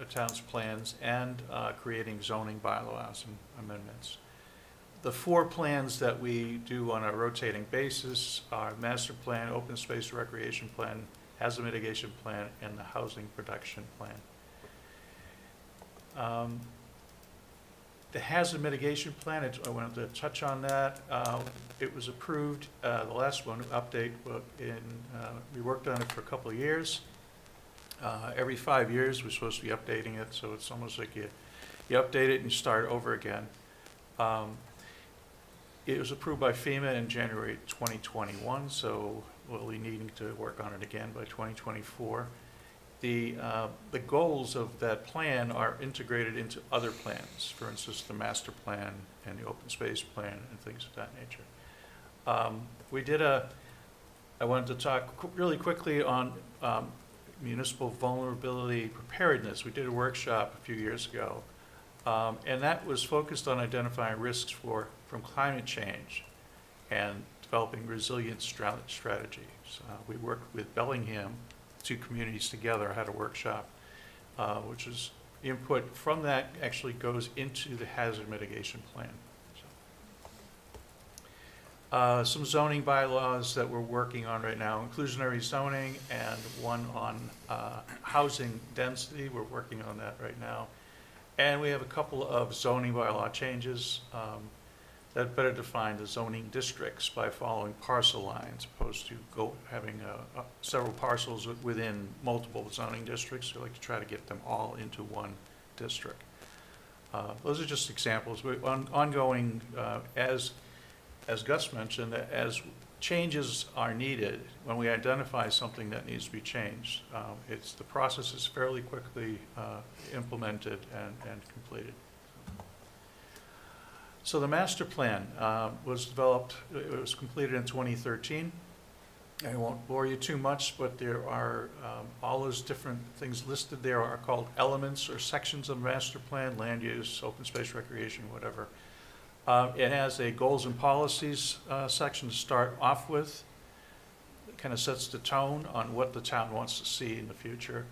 a town's plans, and creating zoning bylaws and amendments. The 4 plans that we do on a rotating basis are master plan, open space recreation plan, hazard mitigation plan, and the housing production plan. The hazard mitigation plan, I wanted to touch on that. It was approved, the last one, update, we worked on it for a couple of years. Every 5 years, we're supposed to be updating it, so it's almost like you update it and you start over again. It was approved by FEMA in January 2021, so we'll be needing to work on it again by 2024. The goals of that plan are integrated into other plans, for instance, the master plan and the open space plan and things of that nature. I wanted to talk really quickly on municipal vulnerability preparedness. We did a workshop a few years ago, and that was focused on identifying risks from climate change and developing resilient strategies. We worked with Bellingham, 2 communities together, had a workshop, which is input from that actually goes into the hazard mitigation plan. Some zoning bylaws that we're working on right now, inclusionary zoning and one on housing density. We're working on that right now. And we have a couple of zoning bylaw changes that better define the zoning districts by following parcel lines, opposed to having several parcels within multiple zoning districts. We like to try to get them all into one district. Those are just examples. Ongoing, as Gus mentioned, as changes are needed, when we identify something that needs to be changed, the process is fairly quickly implemented and completed. So the master plan was developed, it was completed in 2013. I won't bore you too much, but there are all those different things listed there are called elements or sections of master plan, land use, open space, recreation, whatever. It has a goals and policies section to start off with. It kind of sets the tone on what the town wants to see in the future.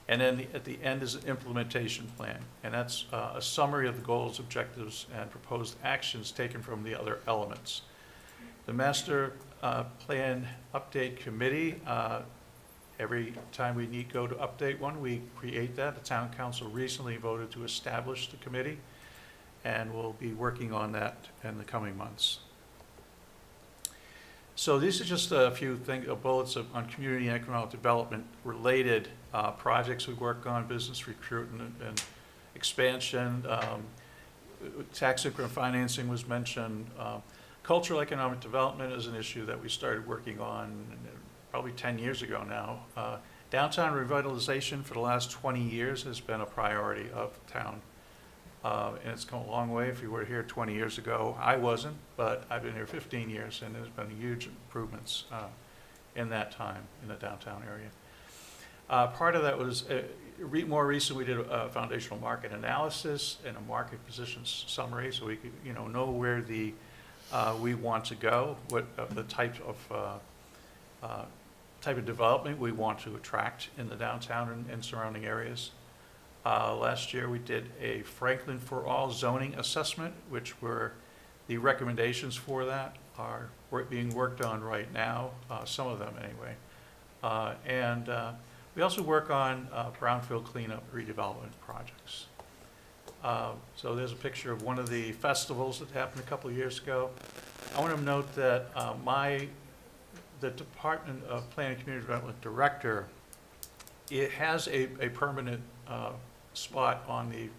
And then at the end is an implementation plan. And that's a summary of the goals, objectives, and proposed actions taken from the other elements. The master plan update committee, every time we go to update one, we create that. The town council recently voted to establish the committee, and we'll be working on that in the coming months. So these are just a few bullets on community and economic development related projects we work on, business recruitment and expansion. Tax increment financing was mentioned. Cultural economic development is an issue that we started working on probably 10 years ago now. Downtown revitalization for the last 20 years has been a priority of the town. And it's come a long way. If you were here 20 years ago, I wasn't, but I've been here 15 years, and there's been huge improvements in that time in the downtown area. Part of that was, more recently we did a foundational market analysis and a market positions summary, so we could know where we want to go, what the type of development we want to attract in the downtown and surrounding areas. Last year we did a Franklin for All zoning assessment, which were the recommendations for that are being worked on right now, some of them anyway. And we also work on brownfield cleanup redevelopment projects. So there's a picture of one of the festivals that happened a couple of years ago. I want to note that the Department of Planning and Community Development Director, it has a permanent spot on the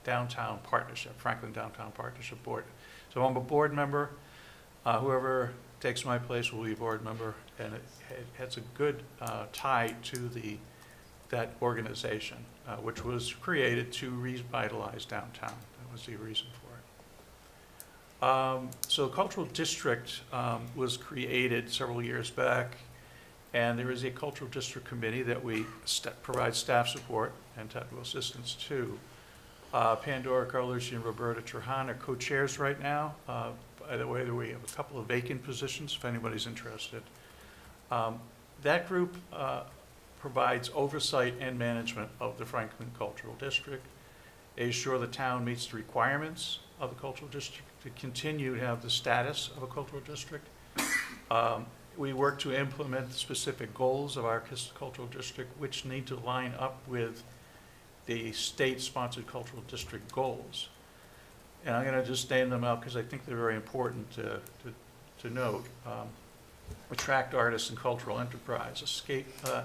downtown partnership, Franklin Downtown Partnership Board. So I'm a board member. Whoever takes my place will be a board member. and it has a good tie to that organization, which was created to revitalize downtown. That was the reason for it. So the Cultural District was created several years back, and there is a Cultural District Committee that we provide staff support and technical assistance to. Pandora Carlucci and Roberta Trahan are co-chairs right now. By the way, we have a couple of vacant positions if anybody's interested. That group provides oversight and management of the Franklin Cultural District. They assure the town meets the requirements of the Cultural District to continue to have the status of a cultural district. We work to implement the specific goals of our cultural district, which need to line up with the state-sponsored cultural district goals. And I'm going to just name them out because I think they're very important to note. Attract artists and cultural enterprise,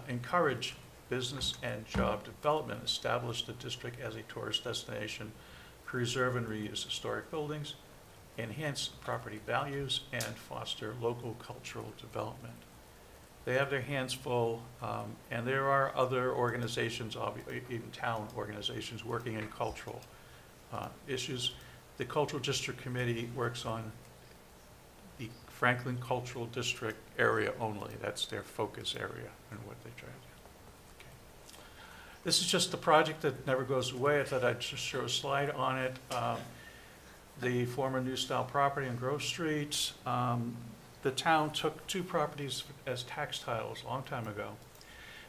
encourage business and job development, establish the district as a tourist destination, preserve and reuse historic buildings, enhance property values, and foster local cultural development. They have their hands full, and there are other organizations, even town organizations, working in cultural issues. The Cultural District Committee works on the Franklin Cultural District area only. That's their focus area and what they try to do. Okay. This is just the project that never goes away. I thought I'd just show a slide on it. The former New Style property on Grove Street. The town took 2 properties as tax titles a long time ago.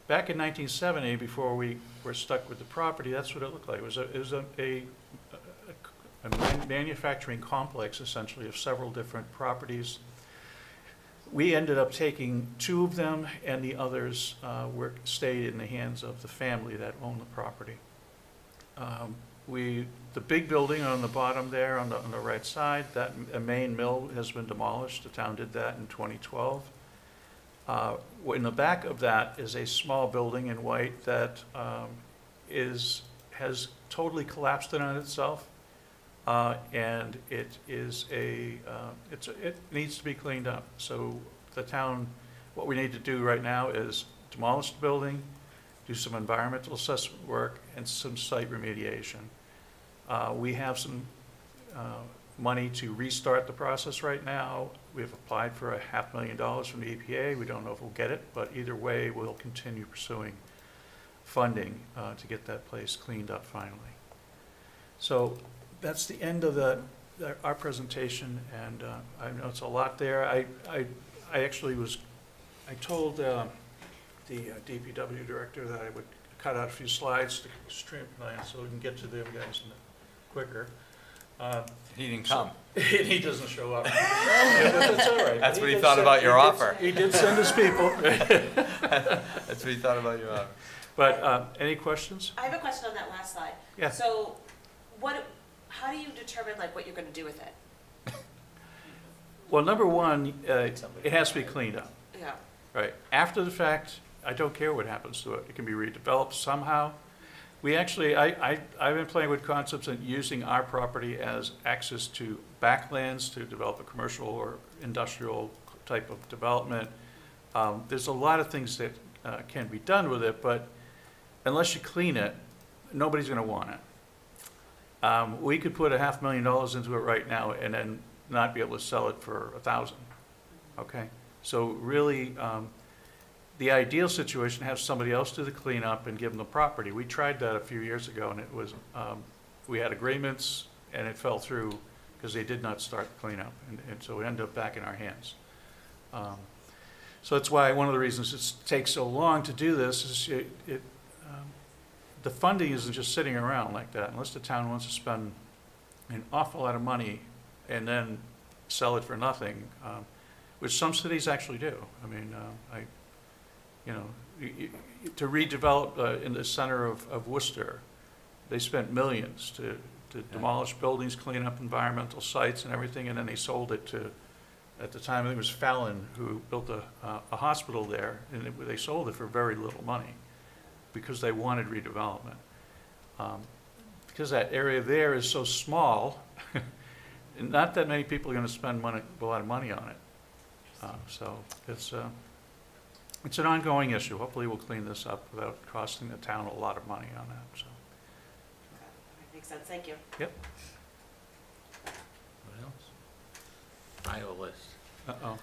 Back in 1970, before we were stuck with the property, that's what it looked like. It was a manufacturing complex, essentially, of several different properties. We ended up taking 2 of them, and the others stayed in the hands of the family that owned the property. The big building on the bottom there on the right side, that a main mill has been demolished. The town did that in 2012. In the back of that is a small building in white that has totally collapsed in on itself, and it needs to be cleaned up. So the town, what we need to do right now is demolish the building, do some environmental assessment work, and some site remediation. We have some money to restart the process right now. We have applied for $500,000 from the EPA. We don't know if we'll get it, but either way, we'll continue pursuing funding to get that place cleaned up finally. So that's the end of our presentation, and I know it's a lot there. I told the DPW director that I would cut out a few slides to streamline so we can get to them guys quicker. He didn't come. He doesn't show up. Yeah, but that's all right. That's what he thought about your offer. He did send his people. That's what he thought about your offer. But any questions? I have a question on that last slide. Yeah. So how do you determine like what you're gonna do with it? Well, number one, it has to be cleaned up. Yeah. Right. After the fact, I don't care what happens to it. It can be redeveloped somehow. We actually, I've been playing with concepts of using our property as access to backlands to develop a commercial or industrial type of development. There's a lot of things that can be done with it, but unless you clean it, nobody's going to want it. We could put $500,000 into it right now and then not be able to sell it for $1,000. Okay, so really. The ideal situation, have somebody else do the cleanup and give them the property. We tried that a few years ago, and it was, we had agreements, and it fell through because they did not start the cleanup, and so it ended up back in our hands. So that's why one of the reasons it takes so long to do this is the funding isn't just sitting around like that, unless the town wants to spend an awful lot of money and then sell it for nothing, which some cities actually do. I mean, to redevelop in the center of Worcester, they spent millions to demolish buildings, clean up environmental sites and everything, and then they sold it to, at the time, I think it was Fallon who built a hospital there, and they sold it for very little money because they wanted redevelopment. Because that area there is so small, not that many people are going to spend a lot of money on it. So it's it's an ongoing issue. Hopefully we'll clean this up without costing the town a lot of money on that, so. Makes sense, thank you. Yep. What else? I have a list. Uh-oh.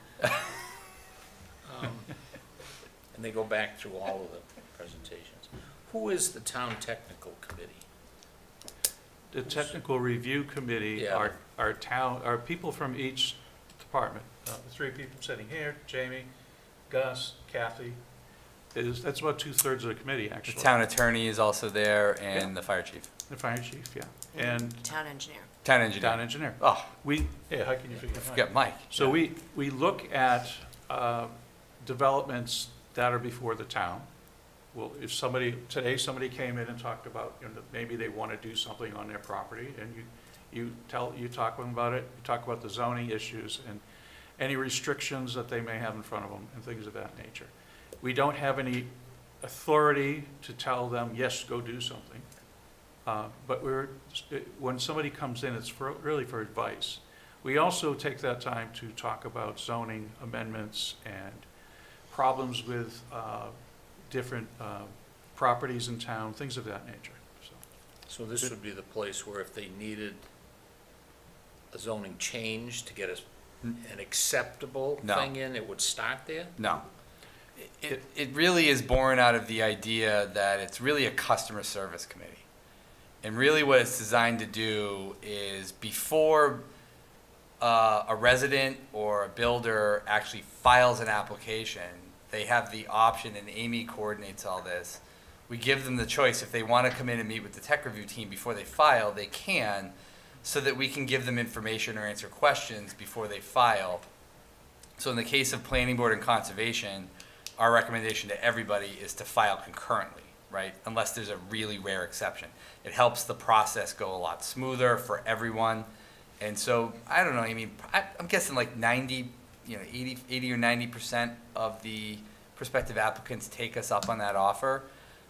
And they go back through all of the presentations. Who is the town technical committee? The technical review committee Yeah. are people from each department. The three people sitting here, Jamie, Gus, Kathy, that's about 2/3 of the committee, The actually. town attorney is also there and the fire chief. The fire chief, yeah. And Town engineer. Town engineer. town engineer. Oh, How can you forget Mike? forget Mike. So we look at developments that are before the town. Well, if today somebody came in and talked about, maybe they want to do something on their property, and you talk to them about it, you talk about the zoning issues and any restrictions that they may have in front of them and things of that nature. We don't have any authority to tell them, yes, go do something. But when somebody comes in, it's really for advice. We also take that time to talk about zoning amendments and problems with different properties in town, things of that nature. So this would be the place where if they needed a zoning change to get an acceptable No. thing in, it would start there? No. It really is born out of the idea that it's really a customer service committee. And really what it's designed to do is before a resident or a builder actually files an application, they have the option, and Amy coordinates all this. We give them the choice. If they want to come in and meet with the tech review team before they file, they can, so that we can give them information or answer questions before they file. So in the case of planning board and conservation, our recommendation to everybody is to file concurrently, right? Unless there's a really rare exception. It helps the process go a lot smoother for everyone. And so, I don't know, I mean, I'm guessing like 80 or 90% of the prospective applicants take us up on that offer,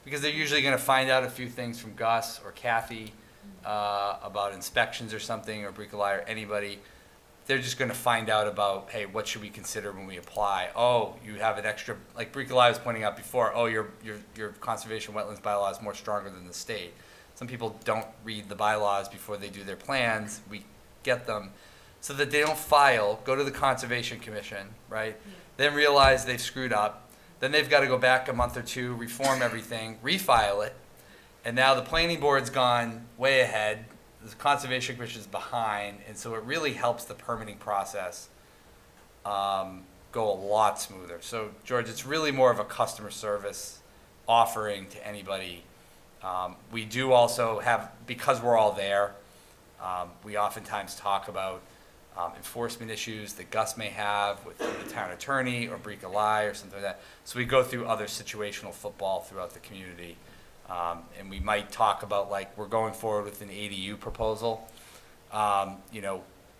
because they're usually going to find out a few things from Gus or Kathy about inspections or something, or Bricolai or anybody. They're just going to find out about, hey, what should we consider when we apply? Oh, you have an extra, like Bricolai was pointing out before, oh, your conservation wetlands bylaw is more stronger than the state. Some people don't read the bylaws before they do their plans. We get them so that they don't file, go to the Conservation Commission, right? Then realize they've screwed up. Then they've got to go back a month or two, reform everything, refile it. And now the planning board's gone way ahead. The Conservation Commission is behind. And so it really helps the permitting process go a lot smoother. So, George, it's really more of a customer service offering to anybody. We do also have, because we're all there, we oftentimes talk about enforcement issues that Gus may have with the town attorney or Bricolai or something like that. So we go through other situational football throughout the community. And we might talk about, like, we're going forward with an ADU proposal.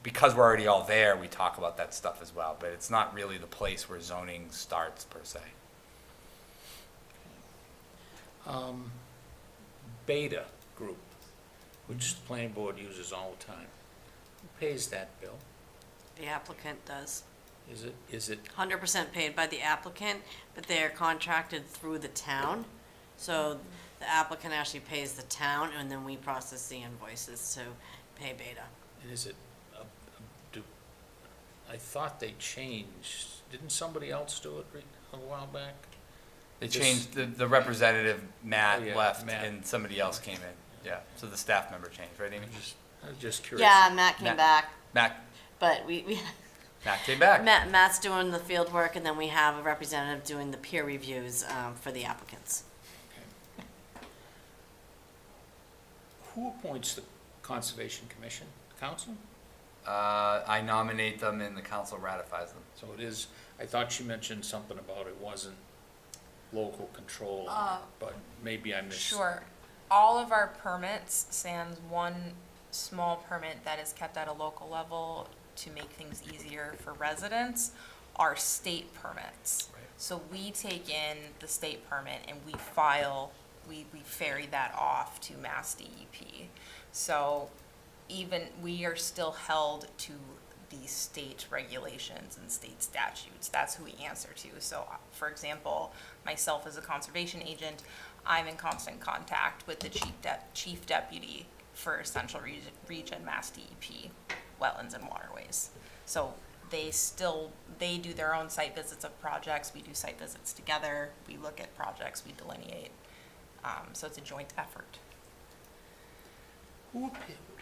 Because we're already all there, we talk about that stuff as well. But it's not really the place where zoning starts, per se. Beta Group, which the planning board uses all the time. Who pays that bill? The applicant does. Is it 100% paid by the applicant, but they're contracted through the town. So the applicant actually pays the town, and then we process the invoices to pay Beta. And is it, I thought they changed, didn't somebody else do it a while back? They changed, the representative, Matt, Oh, yeah, left, Matt. and somebody else came in. Yeah, so the staff member changed, right, Amy? I was just curious. Yeah, Matt came Matt. back, Matt but we came back. Matt's doing the field work, and then we have a representative doing the peer reviews for the applicants. Who appoints the Conservation Commission? Council? I nominate them and the council ratifies them. So it is, I thought you mentioned something about it wasn't local control, on it, but maybe I missed. Sure. All of our permits, sans one small permit that is kept at a local level to make things easier for residents, are state permits. Right. So we take in the state permit and we file, we ferry that off to Mass DEP. So even, we are still held to the state regulations and state statutes. That's who we answer to. So, for example, myself as a conservation agent, I'm in constant contact with the chief deputy for Central Region Mass DEP, Wetlands and Waterways. So they do their own site visits of projects. We do site visits together. We look at projects. We delineate. So it's a joint effort.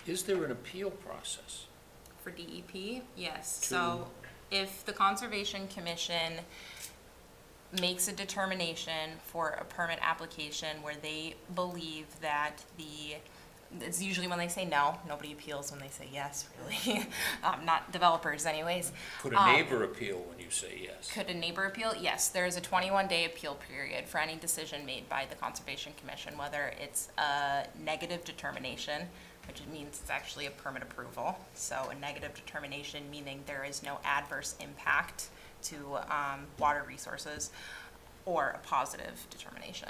Is there an appeal process? For DEP, yes. So if the Conservation Commission makes a determination for a permit application where they believe that it's usually when they say no, nobody appeals when they say yes, really. Not developers anyways. Could a neighbor appeal when you say yes? Could a neighbor appeal? Yes, there is a 21-day appeal period for any decision made by the Conservation Commission, whether it's a negative determination, which means it's actually a permit approval. So a negative determination meaning there is no adverse impact to water resources, or a positive determination.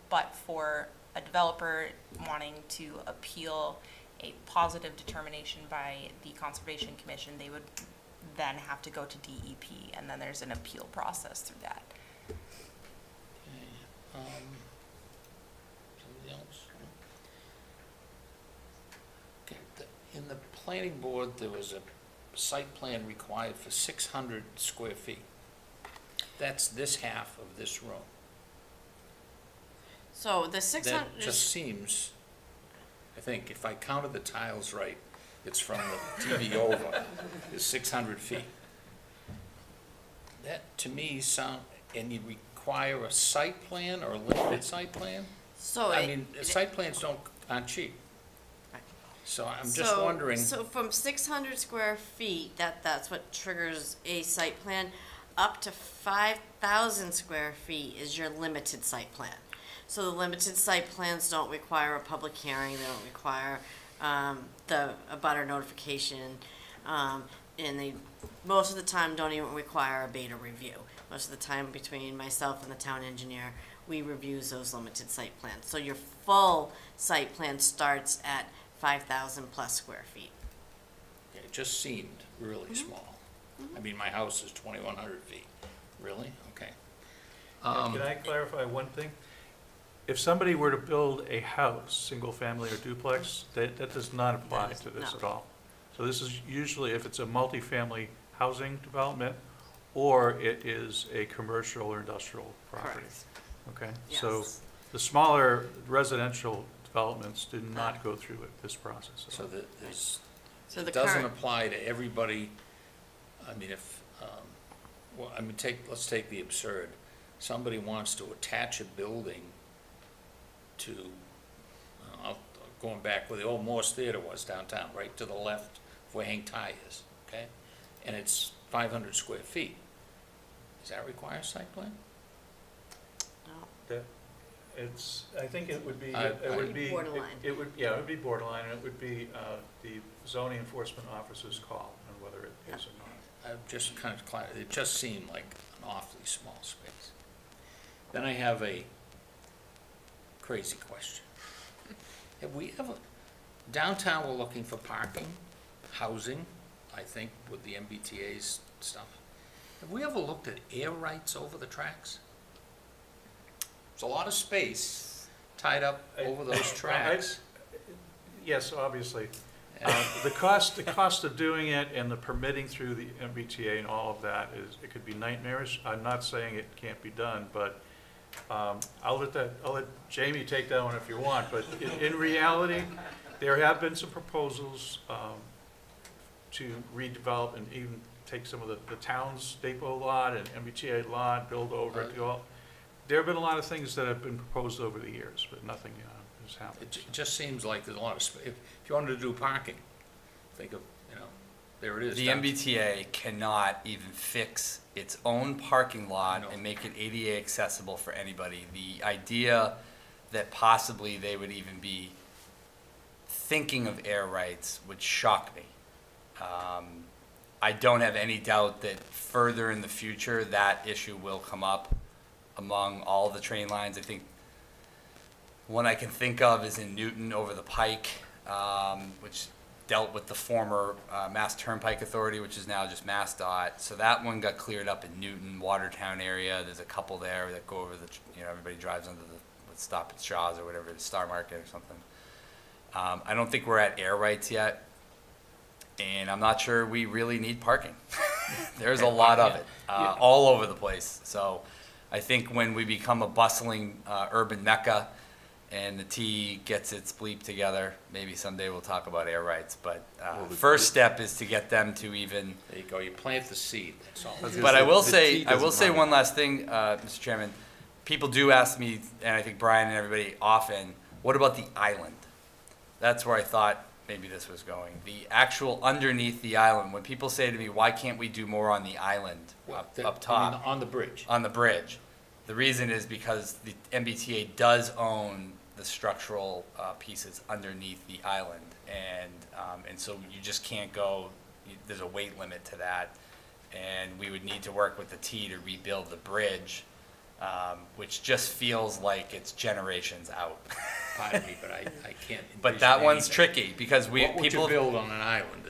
But for a developer wanting to appeal a positive determination by the Conservation Commission, they would then have to go to DEP, and then there's an appeal process through that. Okay. Somebody else? Okay. In the planning board, there was a site plan required for 600 square feet. That's this half of this room. So the 600. That just seems, I think, if I counted the tiles right, it's from the TV over, is 600 feet. That, to me, and you require a site plan or a limited site plan? So I mean, site plans aren't cheap. So I'm just wondering. So from 600 square feet, that's what triggers a site plan. Up to 5,000 square feet is your limited site plan. So the limited site plans don't require a public hearing, they don't require a abutter notification, and they most of the time don't even require a beta review. Most of the time between myself and the town engineer, we review those limited site plans. So your full site plan starts at 5,000 plus square feet. Okay, it just seemed really small. I mean, my house is 2,100 feet. Really? Okay. Can I clarify one thing? If somebody were to build a house, single family or duplex, that does not apply to this at all. So this is usually if it's a multifamily housing development, or it is a commercial or industrial property. Correct. Okay? Yes. So the smaller residential developments do not go through this process. So that there's, So it the doesn't current, apply to everybody. I mean, if, well, I mean, let's take the absurd. Somebody wants to attach a building to, going back where the old Morse Theater was downtown, right to the left of where Hank Tie is, okay? And it's 500 square feet. Does that require a site plan? I think it would be, Borderline. it would be borderline, and it would be the zoning enforcement officer's call on whether it is or not. I've just kind of, it just seemed like an awfully small space. Then I have a crazy question. Have we ever, downtown we're looking for parking, housing, I think with the MBTA's stuff. Have we ever looked at air rights over the tracks? There's a lot of space tied up over those tracks. Yes, obviously. The cost of doing it and the permitting through the MBTA and all of that it could be nightmarish. I'm not saying it can't be done, but I'll let Jamie take that one if you want. But in reality, there have been some proposals to redevelop and even take some of the town's depot lot and MBTA lot, build over it. There have been a lot of things that have been proposed over the years, but nothing has happened. It just seems like there's a lot of space. If you wanted to do parking, think of, there it is. The MBTA cannot even fix its own parking lot and make it ADA accessible for anybody. The idea that possibly they would even be thinking of air rights would shock me. I don't have any doubt that further in the future that issue will come up among all the train lines. I think one I can think of is in Newton over the Pike, which dealt with the former Mass Turnpike Authority, which is now just MassDOT. So that one got cleared up in Newton, Watertown area. There's a couple there that go over the, everybody drives under the, stop at Shaw's or whatever, the Star Market or something. I don't think we're at air rights yet, and I'm not sure we really need parking. There's a lot of it, all over the place. So I think when we become a bustling urban mecca and the T gets its bleep together, maybe someday we'll talk about air rights. But first step is to get them to even. There you go, you plant the seed, that's all. But I will say one last thing, Mr. Chairman. People do ask me, and I think Brian and everybody often, what about the island? That's where I thought maybe this was going. The actual underneath the island, when people say to me, why can't we do more on the island up top? On the bridge. On the bridge. The reason is because the MBTA does own the structural pieces underneath the island. And so you just can't go, there's a weight limit to that. And we would need to work with the T to rebuild the bridge. Which just feels like it's generations out. Pardon me, but I can't. But that one's anything. tricky because What would you build on an island?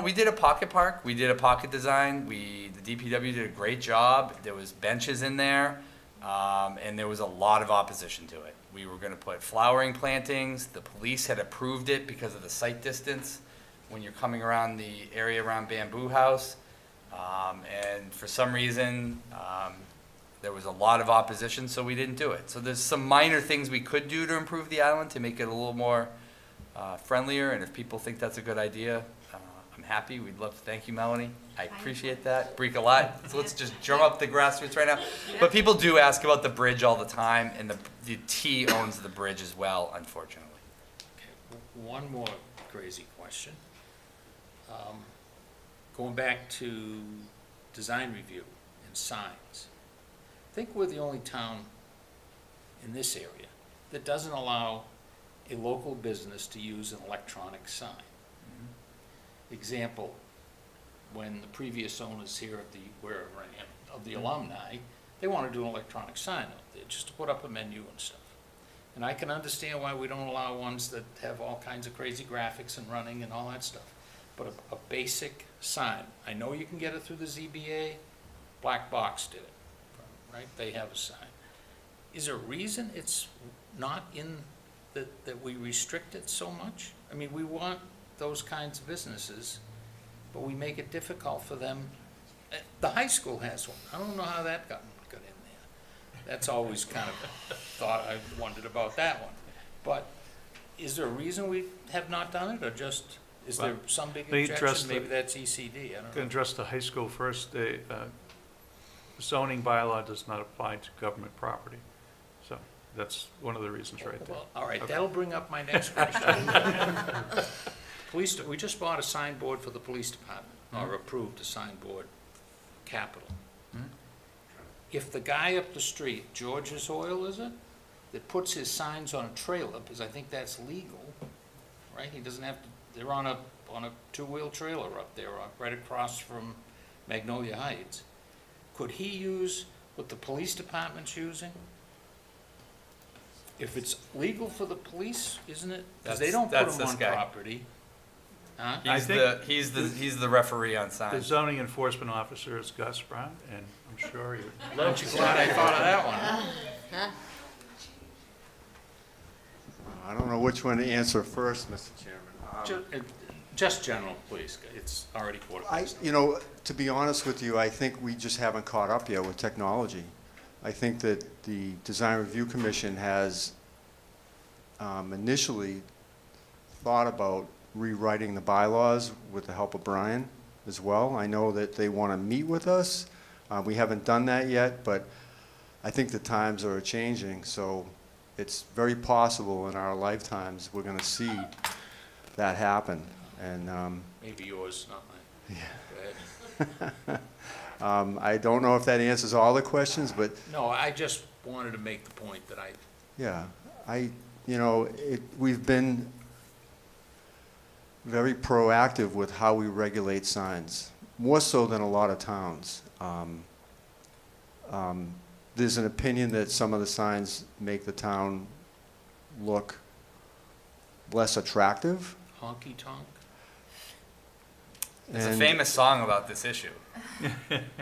We did a pocket park. We did a pocket design. The DPW did a great job. There was benches in there, and there was a lot of opposition to it. We were going to put flowering plantings. The police had approved it because of the sight distance when you're coming around the area around Bamboo House, and for some reason. There was a lot of opposition, so we didn't do it. So there's some minor things we could do to improve the island to make it a little more friendlier, and if people think that's a good idea, I'm happy. We'd love to thank you, Melanie. I appreciate that. Break a lot. So let's just drum up the grassroots right now. But people do ask about the bridge all the time, and the T owns the bridge as well, unfortunately. Okay, one more crazy question. Going back to design review and signs. I think we're the only town in this area that doesn't allow a local business to use an electronic sign. Mm-hmm. Example, when the previous owners here at of the alumni, they want to do an electronic sign out there just to put up a menu and stuff. And I can understand why we don't allow ones that have all kinds of crazy graphics and running and all that stuff. But a basic sign, I know you can get it through the ZBA, Black Box did it. Right, they have a sign. Is there a reason it's not in that we restrict it so much? I mean, we want those kinds of businesses, but we make it difficult for them. The high school has one. I don't know how that got in there. That's always kind of thought I wondered about that one. But is there a reason we have not done it, or just is there some big objection? Maybe that's ECD. I don't know. Can address the high school first. The zoning bylaw does not apply to government property, so that's one of the reasons right there. Well, all right, that'll bring up my next question. We just bought a signboard for the police department, or approved a signboard capital. If the guy up the street, George's Oil, is it, that puts his signs on a trailer, because I think that's legal, right? He doesn't have to, they're on a two-wheel trailer up there, right across from Magnolia Heights. Could he use what the police department's using? If it's legal for the police, isn't it? Because they don't put them on property. Huh? He's the referee on The signs. zoning enforcement officer is Gus Brown, and I'm sure you. Aren't you glad I thought of that one? I don't know which one to answer first, Mr. Chairman. Just general, please. It's already quarter past. To be honest with you, I think we just haven't caught up yet with technology. I think that the Design Review Commission has initially thought about rewriting the bylaws with the help of Brian as well. I know that they want to meet with us. We haven't done that yet, but I think the times are changing, so it's very possible in our lifetimes we're going to see that happen. And maybe yours, not mine. Yeah. Go ahead. I don't know if that answers all the questions, but No, I just wanted to make the point that yeah, we've been very proactive with how we regulate signs, more so than a lot of towns. There's an opinion that some of the signs make the town look less attractive. honky tonk? There's a And- famous song about this issue.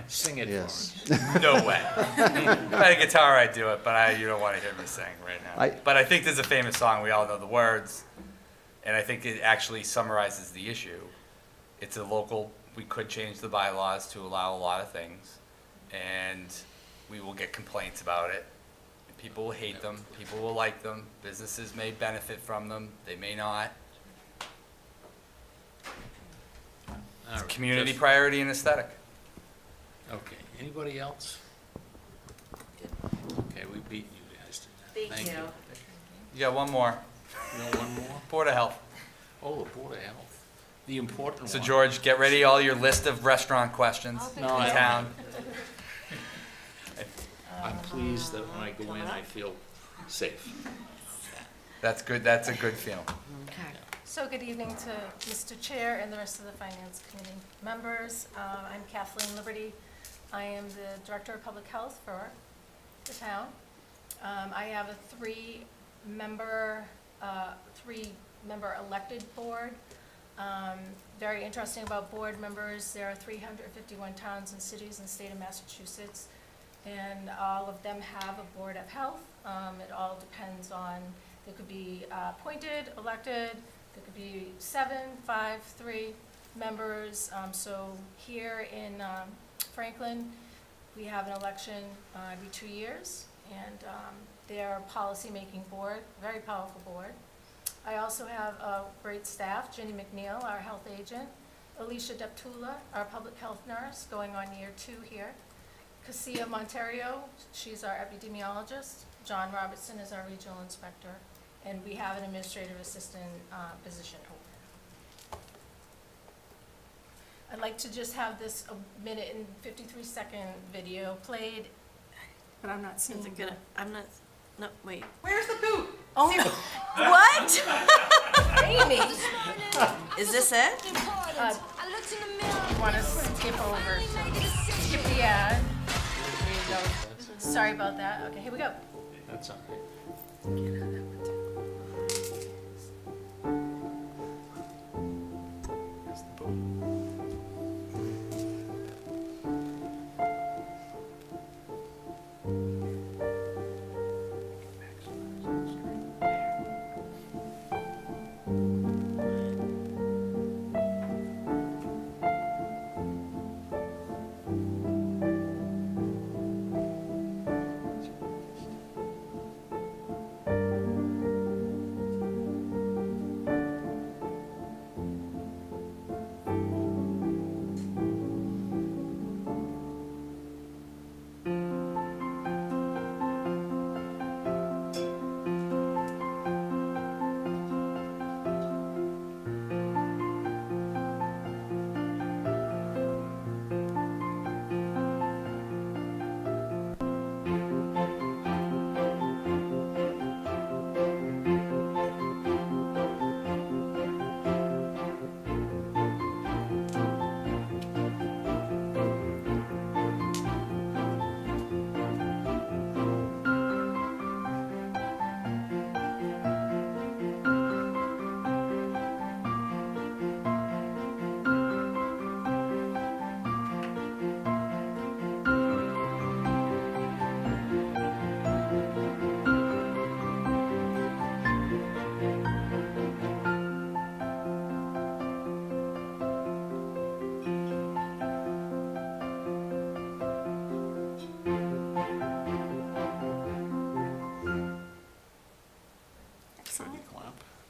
Sing it for Yes. us. No way. If I had a guitar, I'd do it, but you don't want to hear me sing right now. But I think there's a famous song, we all know the words, and I think it actually summarizes the issue. It's a local, we could change the bylaws to allow a lot of things, and we will get complaints about it. People will hate them, people will like them, businesses may benefit from them, they may not. All right, Community just- priority and aesthetic. Okay, anybody else? Okay, we beat you guys to that. Thank you. You got one more, You know, one more? Board of Health. Oh, the Board of Health, the important one. So George, get ready all your list of restaurant questions in No, I don't. town. I'm pleased that when I go in, I feel safe. That's good, that's a good feeling. So good evening to Mr. Chair and the rest of the Finance Committee members. I'm Kathleen Liberty. I am the Director of Public Health for the town. I have a three-member elected board. Very interesting about board members, there are 351 towns and cities in the state of Massachusetts, and all of them have a Board of Health. It all depends on, they could be appointed, elected, there could be 7, 5, 3 members. So here in Franklin, we have an election every 2 years, and they're a policy-making board, very powerful board. I also have a great staff, Jenny McNeil, our health agent, Alicia Deptula, our public health nurse, going on year 2 here. Cassia Monterio, she's our epidemiologist. John Robertson is our regional inspector. And we have an administrative assistant position open. I'd like to just have this a minute and 53-second video played, but I'm not seeing Is it the- gonna, I'm not, no, wait. Where's the boot? Oh, what? Amy! Is this it? Want to skip over, skip the ad. There you go. Sorry about that. Okay, here we go. That's all right.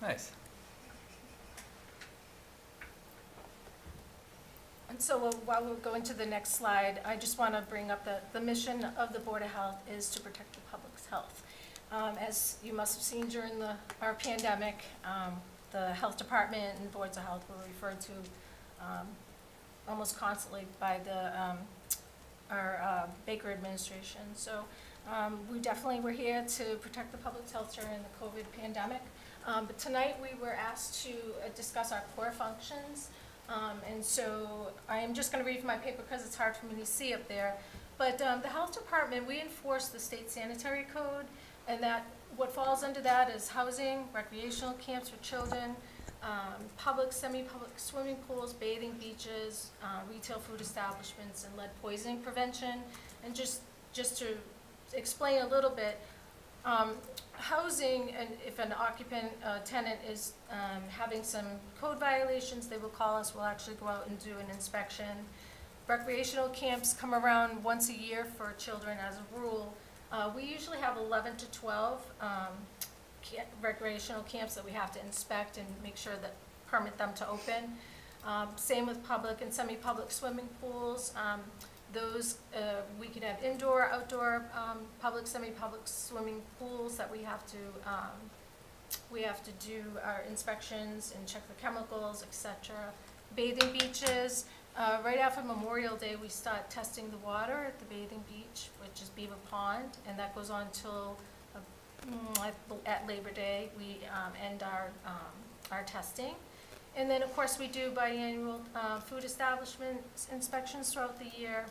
Nice. And so while we're going to the next slide, I just want to bring up the mission of the Board of Health is to protect the public's health. As you must have seen during our pandemic, the health department and boards of health were referred to almost constantly by our Baker administration. So we definitely were here to protect the public's health during the COVID pandemic. But tonight we were asked to discuss our core functions. And so I am just going to read from my paper because it's hard for me to see up there. But the health department, we enforce the state sanitary code, and that what falls under that is housing, recreational camps for children, public, semi-public swimming pools, bathing beaches, retail food establishments, and lead poisoning prevention. And just to explain a little bit, housing, and if an occupant, tenant is having some code violations, they will call us, we'll actually go out and do an inspection. Recreational camps come around once a year for children as a rule. We usually have 11 to 12 recreational camps that we have to inspect and make sure that permit them to open. Same with public and semi-public swimming pools. Those, we could have indoor, outdoor, public, semi-public swimming pools that we have to do our inspections and check the chemicals, etc. Bathing beaches, right after Memorial Day, we start testing the water at the bathing beach, which is Beaver Pond, and that goes on till at Labor Day. We end our testing. And then, of course, we do biannual food establishment inspections throughout the year,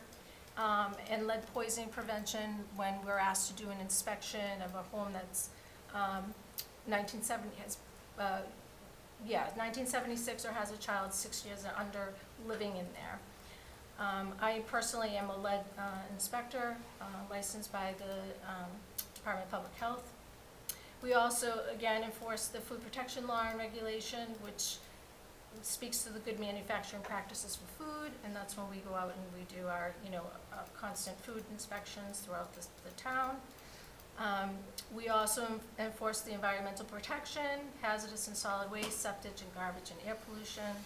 and lead poisoning prevention when we're asked to do an inspection of a home that's 1976 or has a child 6 years or under living in there. I personally am a lead inspector, licensed by the Department of Public Health. We also, again, enforce the food protection law and regulation, which speaks to the good manufacturing practices for food, and that's when we go out and we do our, constant food inspections throughout the town. We also enforce the environmental protection, hazardous and solid waste, septic and garbage and air pollution,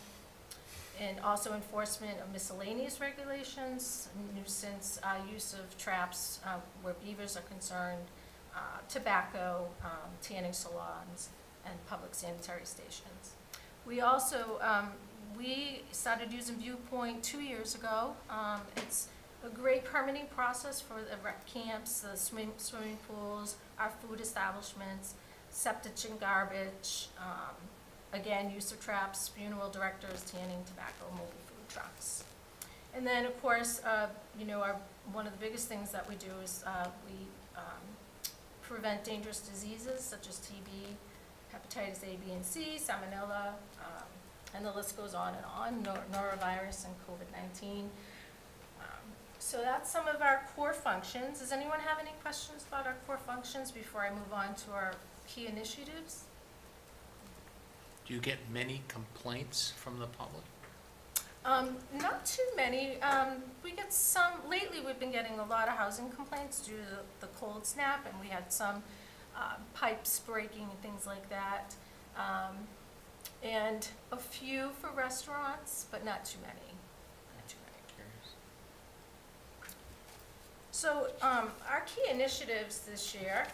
and also enforcement of miscellaneous regulations, nuisance, use of traps where beavers are concerned, tobacco, tanning salons, and public sanitary stations. We also, we started using Viewpoint 2 years ago. It's a great permitting process for the rec camps, the swimming pools, our food establishments, septic and garbage, again, use of traps, funeral directors, tanning, tobacco, mobile food trucks. And then, of course, one of the biggest things that we do is we prevent dangerous diseases such as TB, hepatitis A, B, and C, salmonella, and the list goes on, norovirus and COVID-19. So that's some of our core functions. Does anyone have any questions about our core functions before I move on to our key initiatives? Do you get many complaints from the public? Not too many. We get some, lately we've been getting a lot of housing complaints due to the cold snap, and we had some pipes breaking and things like that. And a few for restaurants, but not too many. So our key initiatives this year,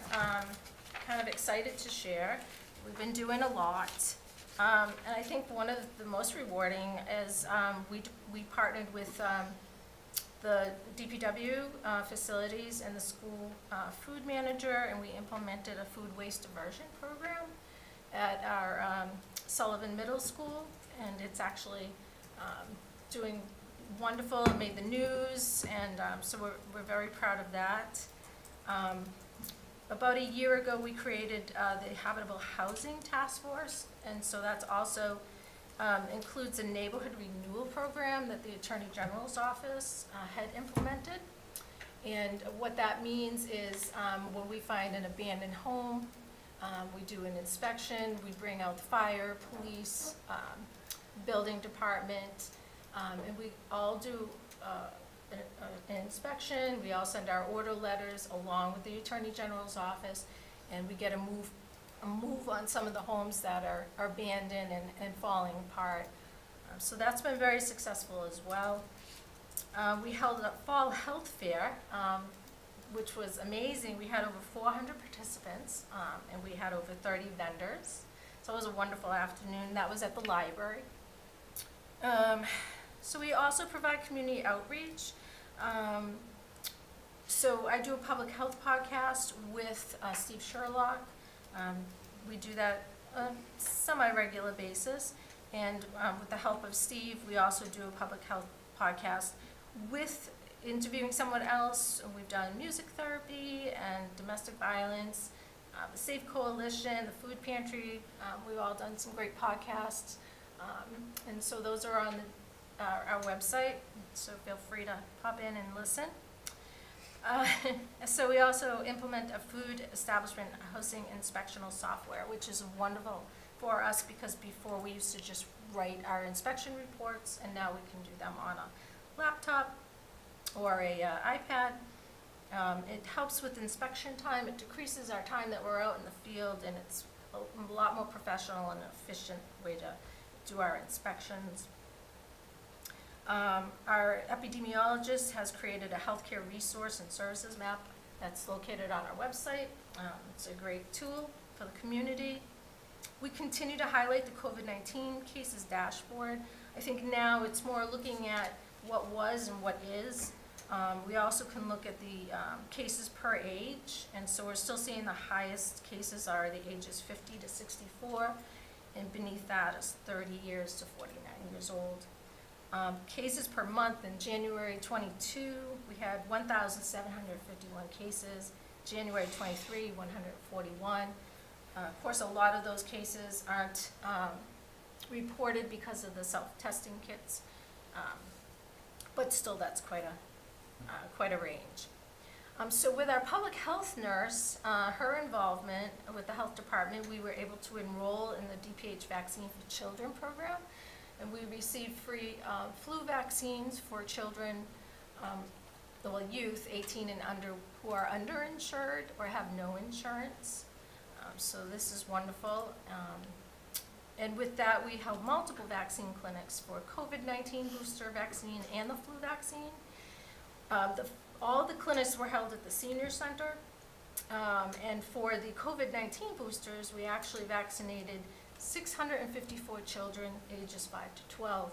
kind of excited to share. We've been doing a lot. And I think one of the most rewarding is we partnered with the DPW facilities and the school food manager, and we implemented a food waste diversion program at our Sullivan Middle School, and it's actually doing wonderful. It made the news, and so we're very proud of that. About a year ago, we created the Habitable Housing Task Force, and so that's also includes a neighborhood renewal program that the Attorney General's office had implemented. And what that means is when we find an abandoned home, we do an inspection, we bring out the fire, police, building department, and we all do an inspection. We all send our order letters along with the Attorney General's office, and we get a move on some of the homes that are abandoned and falling apart. So that's been very successful as well. We held a fall health fair, which was amazing. We had over 400 participants, and we had over 30 vendors. So it was a wonderful afternoon. That was at the library. So we also provide community outreach. So I do a public health podcast with Steve Sherlock. We do that on a semi-regular basis. And with the help of Steve, we also do a public health podcast with interviewing someone else. We've done music therapy and domestic violence the Safe Coalition, the Food Pantry. We've all done some great podcasts. And so those are on our website, so feel free to pop in and listen. So we also implement a food establishment hosting inspectional software, which is wonderful for us because before we used to just write our inspection reports, and now we can do them on a laptop or a iPad. It helps with inspection time. It decreases our time that we're out in the field, and it's a lot more professional and efficient way to do our inspections. Our epidemiologist has created a healthcare resource and services map that's located on our website. It's a great tool for the community. We continue to highlight the COVID-19 cases dashboard. I think now it's more looking at what was and what is. We also can look at the cases per age, and so we're still seeing the highest cases are the ages 50 to 64, and beneath that is 30 years to 49 years old. Cases per month in January 22, we had 1,751 cases. January 23, 141. Of course, a lot of those cases aren't reported because of the self-testing kits, but still that's quite a range. So with our public health nurse, her involvement with the health department, we were able to enroll in the DPH Vaccine for Children program, and we received free flu vaccines for children, youth 18 and under who are underinsured or have no insurance. So this is wonderful. And with that, we held multiple vaccine clinics for COVID-19 booster vaccine and the flu vaccine. All the clinics were held at the senior center. And for the COVID-19 boosters, we actually vaccinated 654 children ages 5 to 12.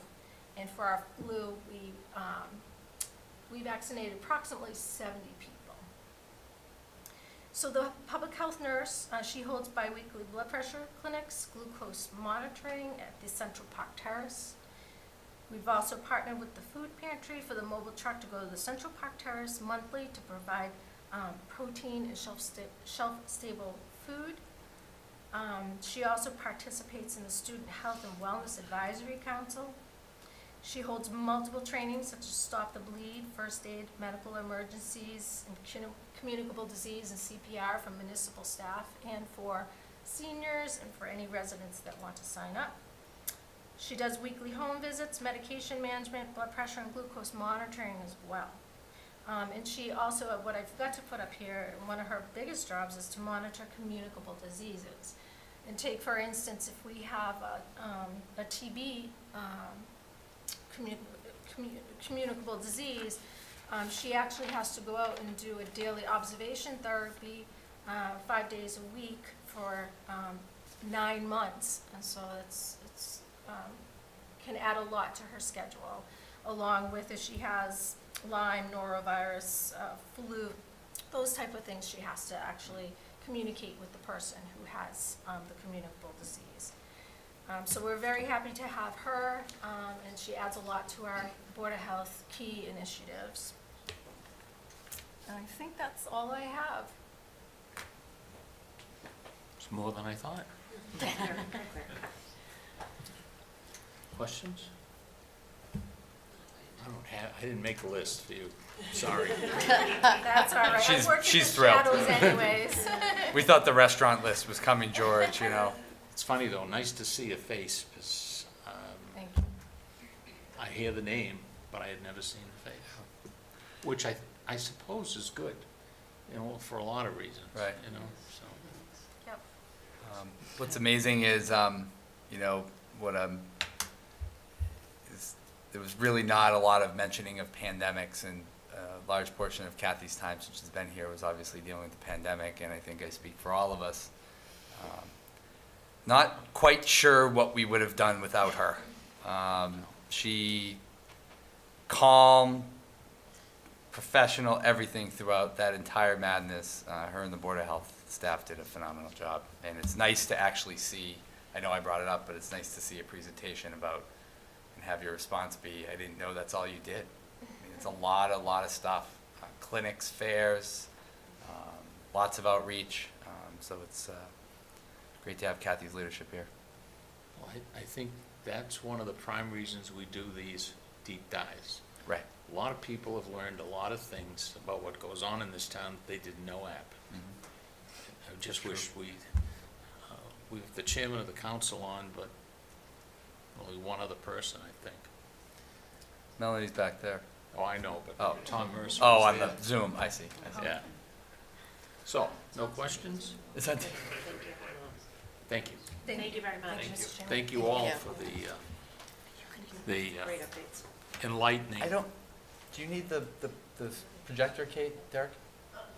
And for our flu, we vaccinated approximately 70 people. So the public health nurse, she holds biweekly blood pressure clinics, glucose monitoring at the Central Park Terrace. We've also partnered with the food pantry for the mobile truck to go to the Central Park Terrace monthly to provide protein and shelf-stable food. She also participates in the Student Health and Wellness Advisory Council. She holds multiple trainings such as Stop the Bleed, First Aid, Medical Emergencies, and Communicable Disease and CPR for municipal staff and for seniors and for any residents that want to sign up. She does weekly home visits, medication management, blood pressure, and glucose monitoring as well. And she also, what I forgot to put up here, one of her biggest jobs is to monitor communicable diseases. And take, for instance, if we have a TB communicable disease, she actually has to go out and do a daily observation therapy 5 days a week for 9 months. And so it's can add a lot to her schedule, along with if she has Lyme, norovirus, flu, those type of things, she has to actually communicate with the person who has the communicable disease. So we're very happy to have her, and she adds a lot to our Board of Health key initiatives. And I think that's all I have. It's more than I thought. Questions? I didn't make the list for you. Sorry. That's all right. She's- I worked she's in the thrilled. shadows anyways. We thought the restaurant list was coming, George, you know. It's funny though, nice to see a face, because Thank you. I hear the name, but I had never seen the face. Which I suppose is good, you know, for a lot of reasons. Right. You know, so. Yep. What's amazing is, you know, there was really not a lot of mentioning of pandemics, and a large portion of Kathy's time since she's been here was obviously dealing with the pandemic, and I think I speak for all of us. Not quite sure what we would have done without her. She calm, professional, everything throughout that entire madness. Her and the Board of Health staff did a phenomenal job, and it's nice to actually see, I know I brought it up, but it's nice to see a presentation about and have your response be, I didn't know that's all you did. I mean, it's a lot of stuff. Clinics, fairs, lots of outreach. So it's great to have Kathy's leadership here. Well, I think that's one of the prime reasons we do these deep dives. Right. A lot of people have learned a lot of things about what goes on in this town that they didn't know happen. I just wish we have the chairman of the council on, but only one other person, I think. Melanie's back there. Oh, I know, but Oh. Tom Mercer Oh, was on there. the Zoom, I see. Yeah. So, no questions? Is that? Thank you. Thank you very much. Thank you. Thank you all for the Great updates. enlightening. I don't, do you need the projector, Kate, Derek?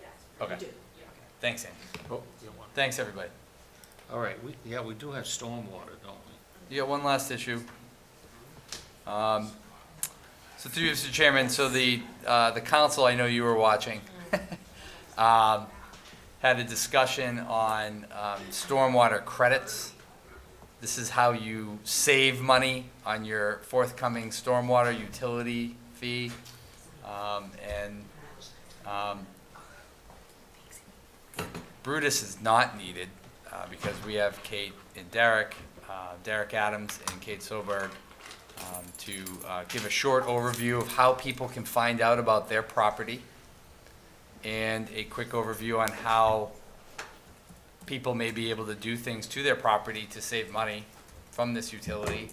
Yes. Okay. Thanks, Andy. Oh, you want- Thanks, everybody. All right, we do have stormwater, don't we? You got one last issue. So through you, Mr. Chairman, so the council, I know you were watching, had a discussion on stormwater credits. This is how you save money on your forthcoming stormwater utility fee. Brutus is not needed because we have Kate and Derek Adams and Kate Soberg to give a short overview of how people can find out about their property and a quick overview on how people may be able to do things to their property to save money from this utility.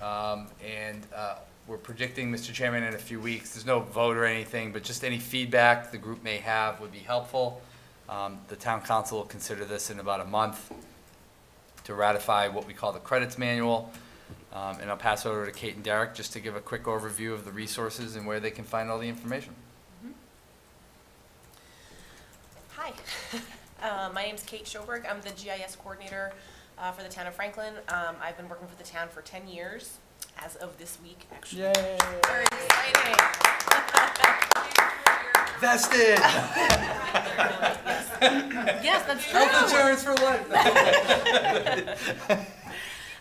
We're predicting, Mr. Chairman, in a few weeks, there's no vote or anything, but just any feedback the group may have would be helpful. The town council will consider this in about a month to ratify what we call the credits manual. And I'll pass it over to Kate and Derek just to give a quick overview of the resources and where they can find all the information. Hi, my name's Kate Schoberg. I'm the GIS coordinator for the town of Franklin. I've been working for the town for 10 years, as of this week, actually. Yay! Very exciting. Vested! Yes, that's true. Health insurance for life.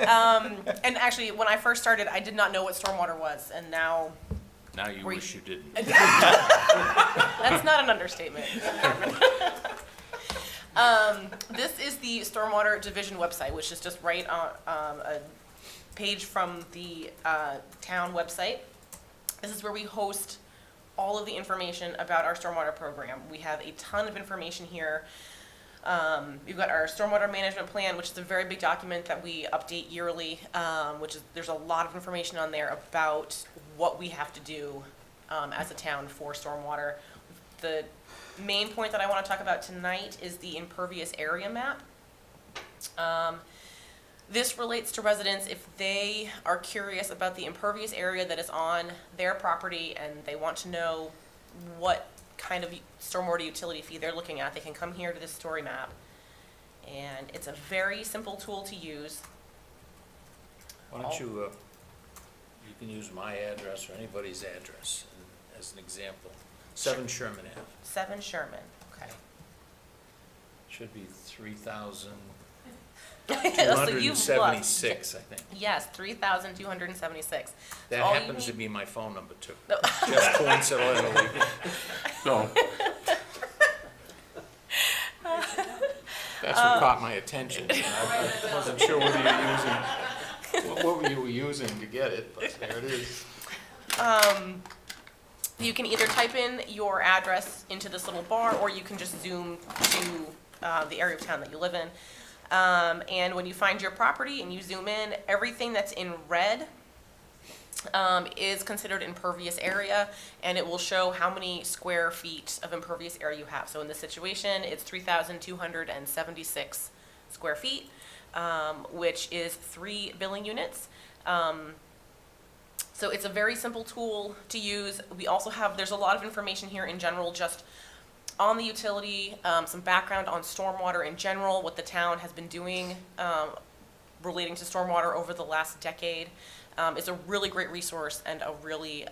And actually, when I first started, I did not know what stormwater was, and now Now you wish you didn't. that's not an understatement. This is the Stormwater Division website, which is just right on a page from the town website. This is where we host all of the information about our stormwater program. We have a ton of information here. We've got our stormwater management plan, which is a very big document that we update yearly, there's a lot of information on there about what we have to do as a town for stormwater. The main point that I want to talk about tonight is the impervious area map. This relates to residents if they are curious about the impervious area that is on their property and they want to know what kind of stormwater utility fee they're looking at. They can come here to this story map, and it's a very simple tool to use. Why don't you can use my address or anybody's address as an example. 7 Sherman Ave. 7 Sherman, okay. Should be 3,276, So I think. Yes, 3,276. That all you happens to need- be my phone number too. No. Just coincidentally. So. That's what caught my attention. I wasn't sure whether you're using, what you were using to get it, but there it is. You can either type in your address into this little bar, or you can just zoom to the area of town that you live in. And when you find your property and you zoom in, everything that's in red is considered impervious area, and it will show how many square feet of impervious area you have. So in this situation, it's 3,276 square feet, which is 3 billing units. So it's a very simple tool to use. We also have, there's a lot of information here in general, just on the utility, some background on stormwater in general, what the town has been doing relating to stormwater over the last decade. It's a really great resource and a really,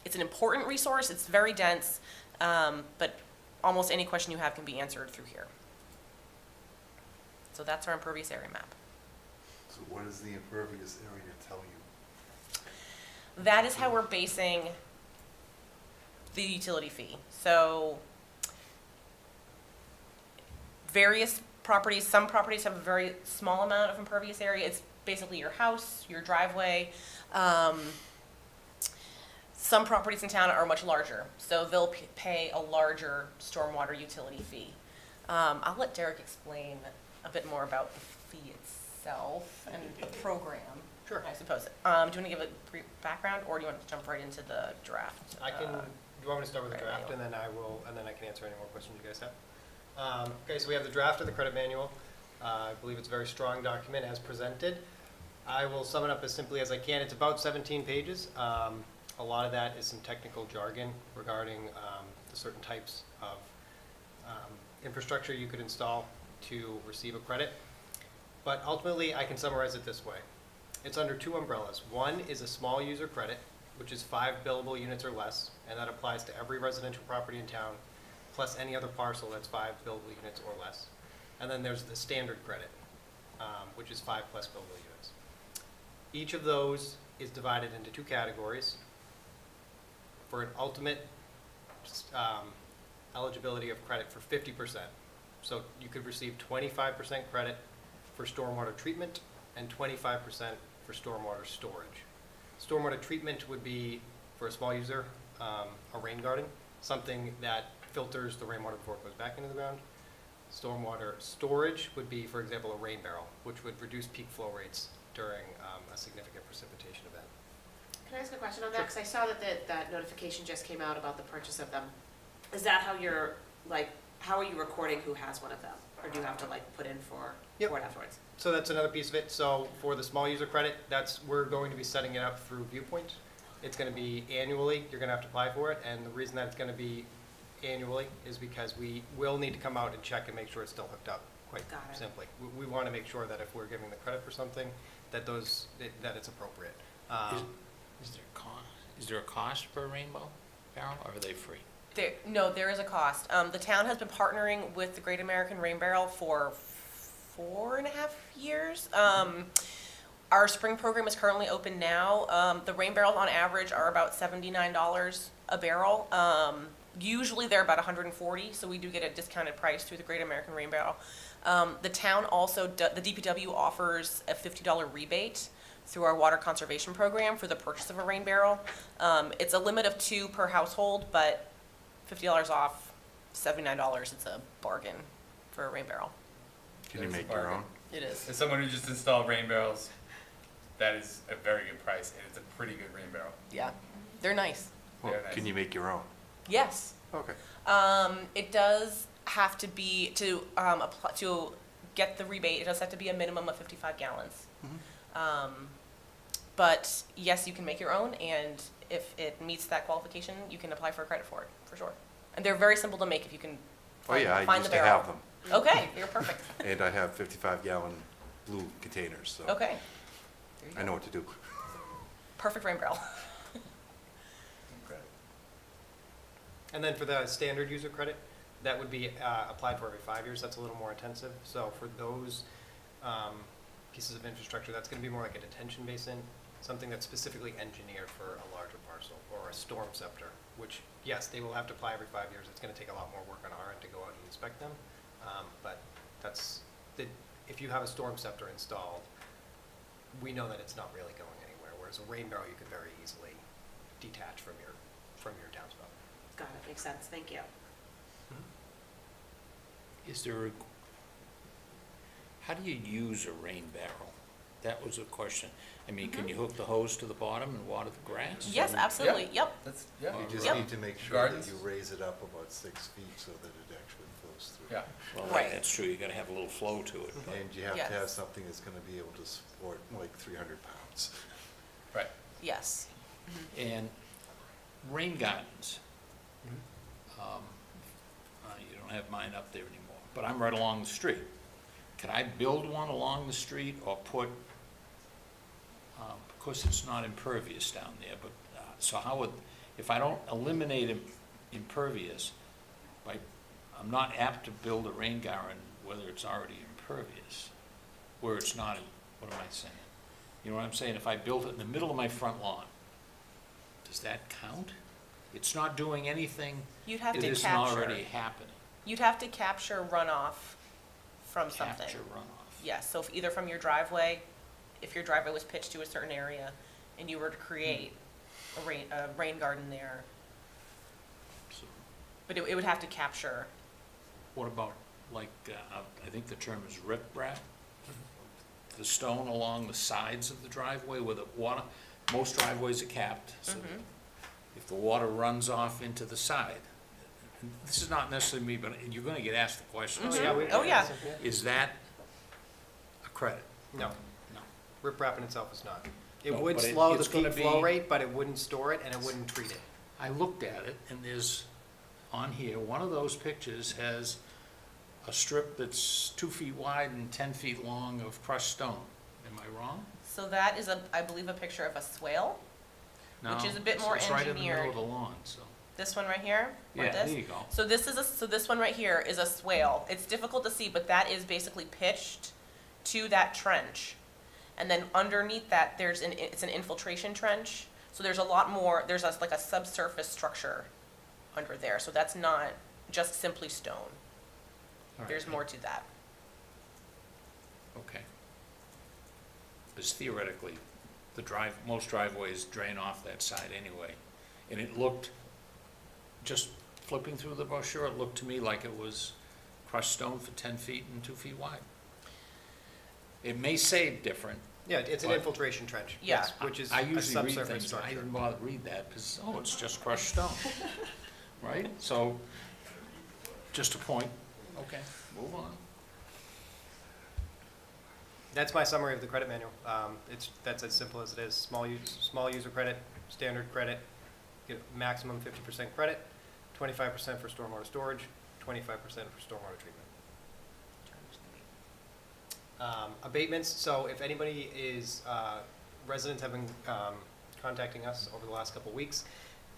it's an important resource. It's very dense, but almost any question you have can be answered through here. So that's our impervious area map. So what does the impervious area tell you? That is how we're basing the utility fee. So various properties. Some properties have a very small amount of impervious area. It's basically your house, your driveway. Some properties in town are much larger, so they'll pay a larger stormwater utility fee. I'll let Derek explain a bit more about the fee itself and the program. Sure. I suppose. Do you want to give a brief background, or do you want to jump right into the draft? I can, do you want me to start with the credit draft, manual. and then I can answer any more questions you guys have? Okay, so we have the draft of the credit manual. I believe it's a very strong document as presented. I will sum it up as simply as I can. It's about 17 pages. A lot of that is some technical jargon regarding the certain types of infrastructure you could install to receive a credit. But ultimately, I can summarize it this way. It's under two umbrellas. One is a small user credit, which is 5 billable units or less, and that applies to every residential property in town, plus any other parcel that's 5 billable units or less. And then there's the standard credit, which is 5 plus billable units. Each of those is divided into two categories. For an ultimate eligibility of credit for 50%. So you could receive 25% credit for stormwater treatment and 25% for stormwater storage. Stormwater treatment would be, for a small user, a rain garden, something that filters the rainwater before it goes back into the ground. Stormwater storage would be, for example, a rain barrel, which would reduce peak flow rates during a significant precipitation event. Can I ask a question on that? Because I saw that that notification just came out about the purchase of them. Is that how you're, like, how are you recording who has one of them? Or do you have to, like, put in for it afterwards? So that's another piece of it. So for the small user credit, we're going to be setting it up through Viewpoint. It's going to be annually. You're going to have to apply for it. And the reason that it's going to be annually is because we will need to come out and check and make sure it's still hooked up, quite simply. We want to make sure that if we're giving the credit for something, that that it's appropriate. Is there a cost per rainbow barrel, or are they free? No, there is a cost. The town has been partnering with the Great American Rain Barrel for 4.5 years. Our spring program is currently open now. The rain barrels on average are about $79 a barrel. Usually they're about $140, so we do get a discounted price through the Great American Rain Barrel. The town also, the DPW offers a $50 rebate through our water conservation program for the purchase of a rain barrel. It's a limit of 2 per household, but $50 off, $79, it's a bargain for a rain barrel. Can you make your own? It is. As someone who just installed rain barrels, that is a very good price, and it's a pretty good rain barrel. Yeah, they're nice. Well, They're nice. can you make your own? Yes. Okay. It does have to be, to get the rebate, it does have to be a minimum of 55 gallons. But yes, you can make your own, and if it meets that qualification, you can apply for a credit for it, for sure. And they're very simple to make if you can find, Oh, yeah, I find used the to barrel. have them. Okay, you're perfect. And I have 55-gallon blue containers, so Okay. There you I go. know what to do. Perfect rain barrel. And then for the standard user credit, that would be applied for every 5 years. That's a little more intensive. So for those pieces of infrastructure, that's going to be more like a detention basin, something that's specifically engineered for a larger parcel, or a storm scepter, which, yes, they will have to apply every 5 years. It's going to take a lot more work on our end to go out and inspect them. But if you have a storm scepter installed, we know that it's not really going anywhere, whereas a rain barrel you could very easily detach from your downspout. Got it, makes sense, thank you. Is there how do you use a rain barrel? That was a question. I mean, can you hook the hose to the bottom and water the grass? Yes, absolutely. Yep. That's, You just Yep. need to make sure Gardens? that you raise it up about 6 feet so that it actually flows through. yeah. Well, Right. that's true. You got to have a little flow to it. but- And you have to have Yes. something that's going to be able to support like 300 pounds. Right. Yes. And rain gardens. You don't have mine up there anymore, but I'm right along the street. Can I build one along the street or put, of course, it's not impervious down there, but, so how would, if I don't eliminate impervious, I'm not apt to build a rain garden whether it's already impervious, where it's not, what am I saying? You know what I'm saying? If I build it in the middle of my front lawn, does that count? It's not doing anything You'd have that to isn't capture. already happening. You'd have to capture runoff from something. Capture runoff. Yes, so if either from your driveway, if your driveway was pitched to a certain area and you were to create a rain garden there, So but it would have to capture. what about, like, I think the term is riprap? The stone along the sides of the driveway where the water, most driveways are capped, so that if the water runs off into the side, and this is not necessarily me, but you're gonna get asked the question. Oh, yeah. Is that a credit? No. No. Riprap in itself is not. It No, would but slow the it's gonna peak flow be- rate, but it wouldn't store it and it wouldn't treat it. I looked at it, and there's, on here, one of those pictures has a strip that's 2 feet wide and 10 feet long of crushed stone. Am I wrong? So that is I believe, a picture of a swale. No, Which is a bit it's- more It's right in the middle engineered. of the lawn, so. This one right here? Or Yeah, this? there you go. So this one right here is a swale. It's difficult to see, but that is basically pitched to that trench. And then underneath that, it's an infiltration trench. So there's a lot more, like a subsurface structure under there. So that's not just simply stone. All right. There's more to that. Okay. Because theoretically, most driveways drain off that side anyway. And it looked, just flipping through the brochure, it looked to me like it was crushed stone for 10 feet and 2 feet wide. It may say different. Yeah, it's an But- infiltration trench. Yeah. yes, which is I a usually read subsurface things, I structure. didn't bother to read that, because, oh, it's just crushed stone. Right? So, just a point. Okay, move on. That's my summary of the credit manual. That's as simple as it is. Small user credit, standard credit, get maximum 50% credit, 25% for stormwater storage, 25% for stormwater treatment. Abatements, so if anybody residents have been contacting us over the last couple of weeks.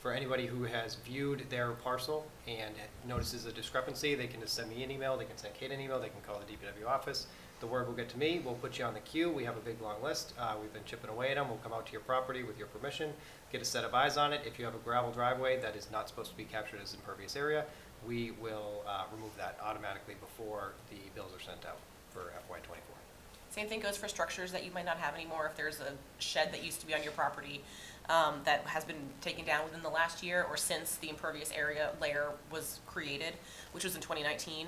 For anybody who has viewed their parcel and notices a discrepancy, they can just send me an email, they can send Kate an email, they can call the DPW office. The word will get to me, we'll put you on the queue, we have a big long list, we've been chipping away at them, we'll come out to your property with your permission, get a set of eyes on it. If you have a gravel driveway that is not supposed to be captured as impervious area, we will remove that automatically before the bills are sent out for FY24. Same thing goes for structures that you might not have anymore. If there's a shed that used to be on your property that has been taken down within the last year or since the impervious area layer was created, which was in 2019,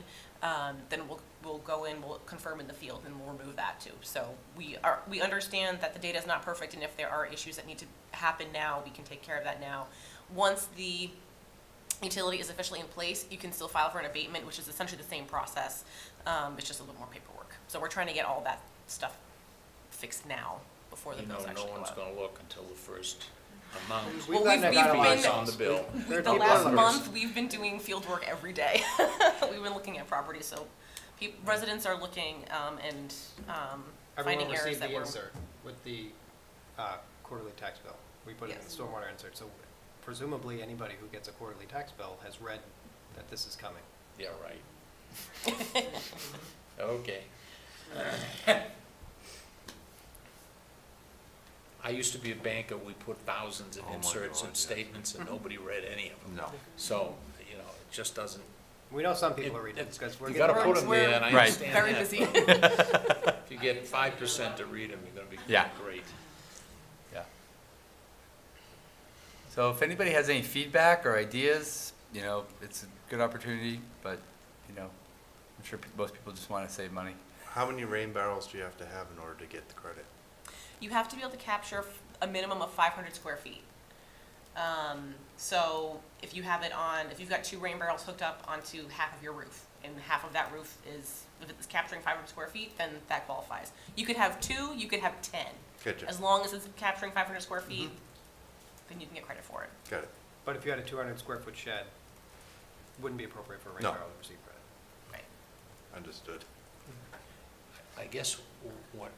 then we'll go in, we'll confirm in the field, and we'll remove that too. So we understand that the data is not perfect, and if there are issues that need to happen now, we can take care of that now. Once the utility is officially in place, you can still file for an abatement, which is essentially the same process. It's just a little more paperwork. So we're trying to get all that stuff fixed now before the You know, bills no actually go ones out. gonna look until the first amount. We've Well, gotten that out of Price our- on the bill. There are The people last on month, we've been doing field work every day. We've been looking at properties, so residents are looking and Everyone finding errors received that the were. insert with the quarterly tax bill. We put it in Yes. the stormwater insert, so presumably anybody who gets a quarterly tax bill has read that this is coming. Yeah, right. Okay. I used to be a banker, we put thousands of Oh my inserts God, and yes. statements, and nobody read any of them. No. So, you know, it just doesn't. We know some people are reading it because we're You getting. gotta put them We're there, and I Right. understand very that. busy. If you get 5% to read them, you're gonna be Yeah. great. Yeah. So if anybody has any feedback or ideas, you know, it's a good opportunity, but, you know, I'm sure most people just want to save money. How many rain barrels do you have to have in order to get the credit? You have to be able to capture a minimum of 500 square feet. So if you have it if you've got 2 rain barrels hooked up onto half of your roof, and half of that roof if it's capturing 500 square feet, then that qualifies. You could have 2, you could have 10. Gotcha. As long as it's capturing 500 square feet, then you can get credit for it. Got it. But if you had a 200 square foot shed, wouldn't be appropriate for a rain No. barrel to receive credit. Understood. I guess what,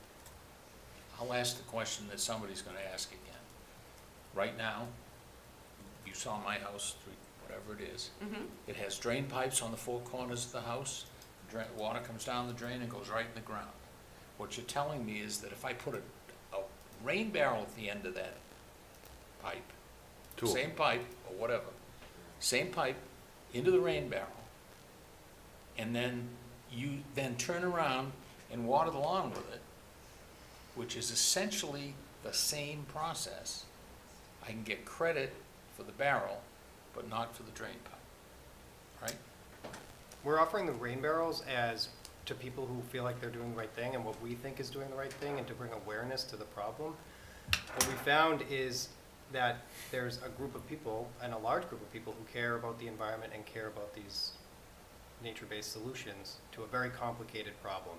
I'll ask the question that somebody's gonna ask again. Right now, you saw my house, whatever it is. It has drain pipes on the 4 corners of the house. Water comes down the drain and goes right in the ground. What you're telling me is that if I put a rain barrel at the end of that pipe, Two. same pipe or whatever, same pipe into the rain barrel, and then you then turn around and water the lawn with it, which is essentially the same process, I can get credit for the barrel, but not for the drain pipe, right? We're offering the rain barrels as to people who feel like they're doing the right thing and what we think is doing the right thing and to bring awareness to the problem. What we found is that there's a group of people, and a large group of people, who care about the environment and care about these nature-based solutions to a very complicated problem.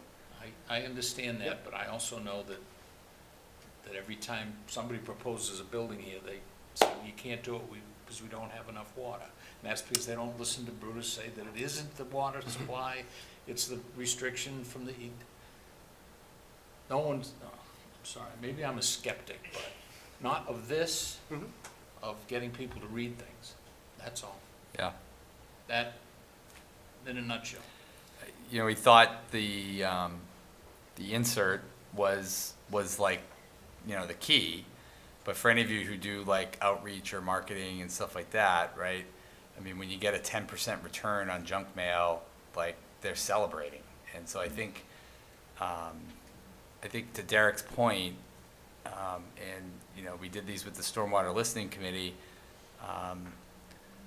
I understand that, but I also know that every time somebody proposes a building here, they say, you can't do it because we don't have enough water. And that's because they don't listen to Brutus say that it isn't the water supply, it's the restriction from the heat. No one's, no, I'm sorry, maybe I'm a skeptic, but not of this, of getting people to read things. That's all. Yeah. That, in a nutshell. You know, we thought the insert was like, you know, the key, but for any of you who do like outreach or marketing and stuff like that, right? I mean, when you get a 10% return on junk mail, like, they're celebrating. And so I think to Derek's point, and you know, we did these with the Stormwater Listening Committee,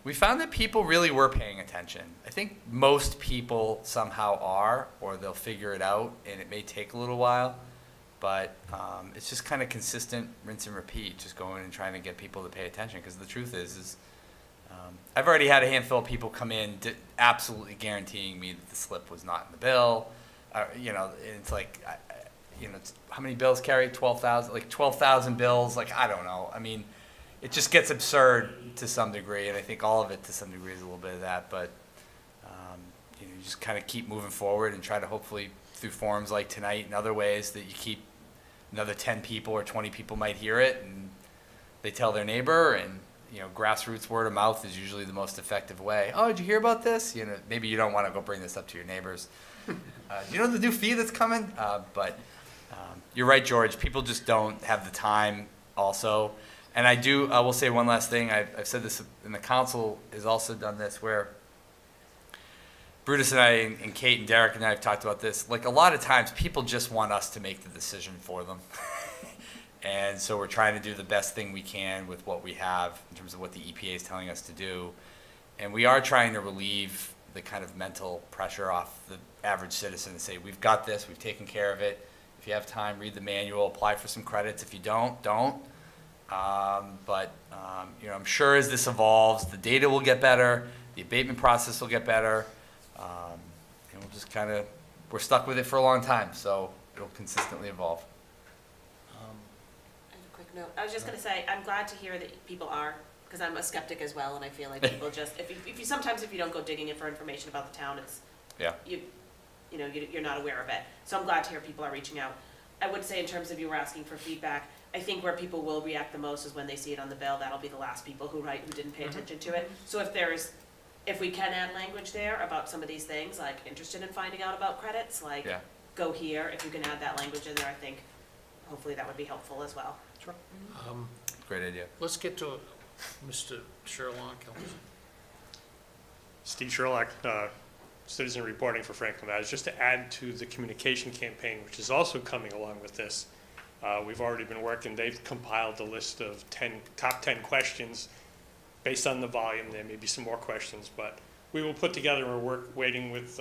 we found that people really were paying attention. I think most people somehow are, or they'll figure it out, and it may take a little while, but it's just kind of consistent rinse and repeat, just going and trying to get people to pay attention, because the truth is I've already had a handful of people come in absolutely guaranteeing me that the slip was not in the bill. You know, it's like, you know, how many bills carry? 12,000, like 12,000 bills. Like, I don't know. I mean, it just gets absurd to some degree, and I think all of it to some degree is a little bit of that. But you know, you just kind of keep moving forward and try to hopefully through forums like tonight and other ways that you keep another 10 people or 20 people might hear it and they tell their neighbor, and you know, grassroots word of mouth is usually the most effective way. Oh, did you hear about this? You know, maybe you don't want to go bring this up to your neighbors. Do you know the new fee that's coming? But you're right, George. People just don't have the time also. And I will say one last thing. I've said this, and the council has also done this, where Brutus and I and Kate and Derek and I have talked about this. Like, a lot of times people just want us to make the decision for them. And so we're trying to do the best thing we can with what we have in terms of what the EPA is telling us to do. And we are trying to relieve the kind of mental pressure off the average citizen and say, we've got this, we've taken care of it. If you have time, read the manual, apply for some credits. If you don't. You know, I'm sure as this evolves, the data will get better, the abatement process will get better, and we'll just kind of, we're stuck with it for a long time, so it'll consistently evolve. No, I was just gonna say, I'm glad to hear that people are, because I'm a skeptic as well, and I feel like people just, if you sometimes if you don't go digging in for information about the town, it's, Yeah. you know, you're not aware of it. So I'm glad to hear people are reaching out. I would say in terms of you were asking for feedback, I think where people will react the most is when they see it on the bill. That'll be the last people who didn't pay attention to it. So if we can add language there about some of these things, like interested in finding out about credits, like go here, if you can add that language in there, I think hopefully that would be helpful as well. Sure. Great idea. Let's get to Mr. Sherlock. Steve Sherlock, citizen reporting for Franklin Matters. Just to add to the communication campaign, which is also coming along with this, we've already been working. They've compiled a list of top 10 questions based on the volume. There may be some more questions, but we will put together a waiting with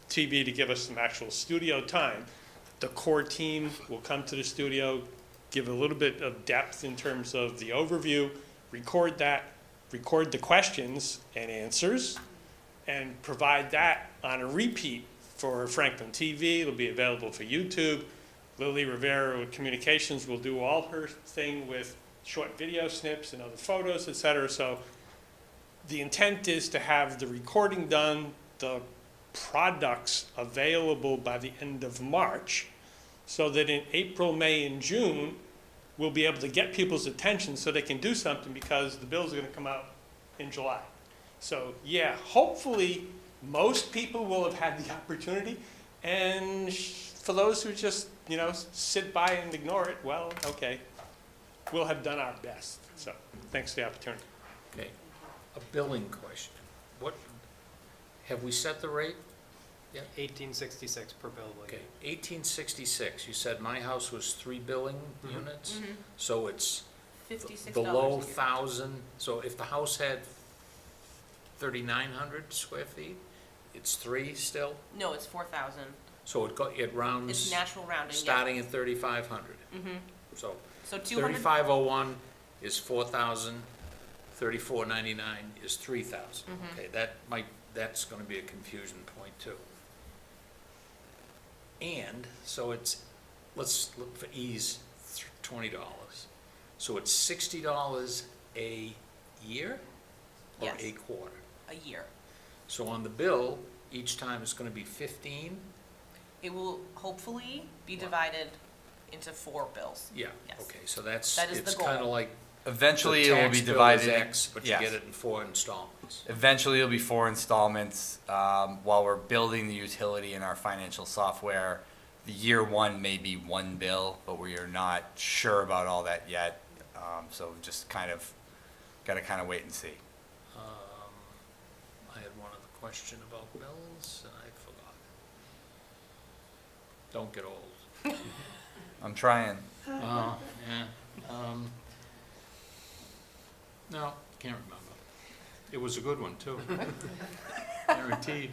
TV to give us some actual studio time. The core team will come to the studio, give a little bit of depth in terms of the overview, record the questions and answers, and provide that on a repeat for Franklin TV. It'll be available for YouTube. Lily Rivera with Communications will do all her thing with short video snips and other photos, etc. So the intent is to have the recording done, the products available by the end of March, so that in April, May, and June, we'll be able to get people's attention so they can do something, because the bills are going to come out in July. So yeah, hopefully most people will have had the opportunity, and for those who just, you know, sit by and ignore it, well, okay, we'll have done our best. So thanks for the opportunity. Okay, a billing question. What, have we set the rate Yeah. 1866 per bill. Okay, 1866, you said my house was 3 billing units? So it's $56 below a year. 1,000, so if the house had 3,900 square feet, it's 3 still? No, it's 4,000. So it rounds. It's natural rounding, yeah. Starting at 3,500. So So 200. 3,501 is 4,000, 3,499 is 3,000. Okay, that's gonna be a confusion point too. And, so let's look for ease, $20. So it's $60 a year? Or Yes. a quarter? A year. So on the bill, each time it's gonna be 15? It will hopefully be divided into 4 bills. Yeah, Yes. okay, so that's, That is the it's kinda goal. like. Eventually, the it will tax be bill is divided. X, but you yes. get it in 4 installments. Eventually, it'll be 4 installments. While we're building the utility in our financial software, the year 1 may be 1 bill, but we are not sure about all that yet. So just got to wait and see. I had one other question about bills, and I forgot. Don't get old. I'm trying. Oh, yeah. No, can't remember. It was a good one, too. Guaranteed.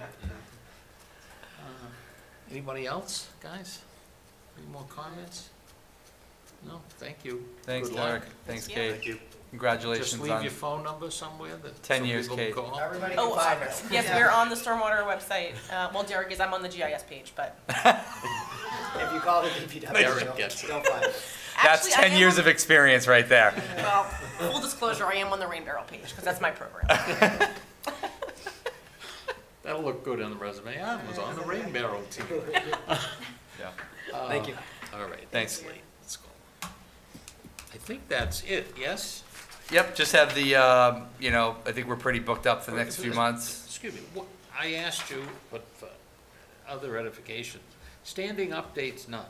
Anybody else, guys? Any more comments? No, thank you. Thanks, Good luck. Derek. Thanks, Yeah. Kate. Thank you. Congratulations Just on leave your phone number somewhere that 10 some years, people Kate. can call. Everybody Oh, can find us. yes, we're on the stormwater website. Well, Derek is, I'm on the GIS page, but. If you call the DPW, Derek gets it. they'll find us. That's Actually, I 10 am years on- of experience right there. Well, full disclosure, I am on the Rain Barrel page, because that's my program. That'll look good on the resume. I was on the Rain Barrel team. Yeah. Thank you. All right. Thanks. that's late. Let's go. I think that's it, yes? Yep, just have the, I think we're pretty booked up for the next few months. Excuse me, I asked you, but for other edification, standing updates, none.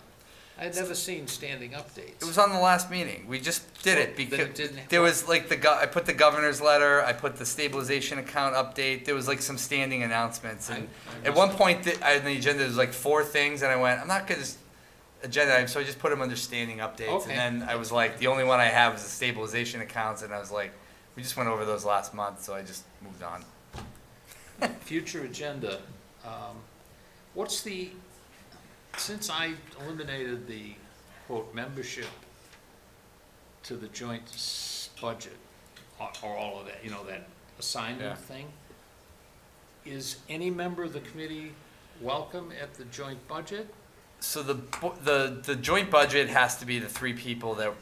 I had never seen standing updates. It was on the last meeting. We just did it Well, then because it didn't- there was like I put the governor's letter, I put the stabilization account update, there was like some standing announcements. And I at one point on the agenda, there was like 4 things and I went, I'm not gonna just agenda item, so I just put them under standing updates. Okay. And then I was like, the only one I have is the stabilization accounts, and I was like, we just went over those last month, so I just moved on. Future agenda, what's the, since I eliminated the, quote, membership to the joint budget, or all of that, that Yeah. assignment thing, is any member of the committee welcome at the joint budget? So the joint budget has to be the 3 people that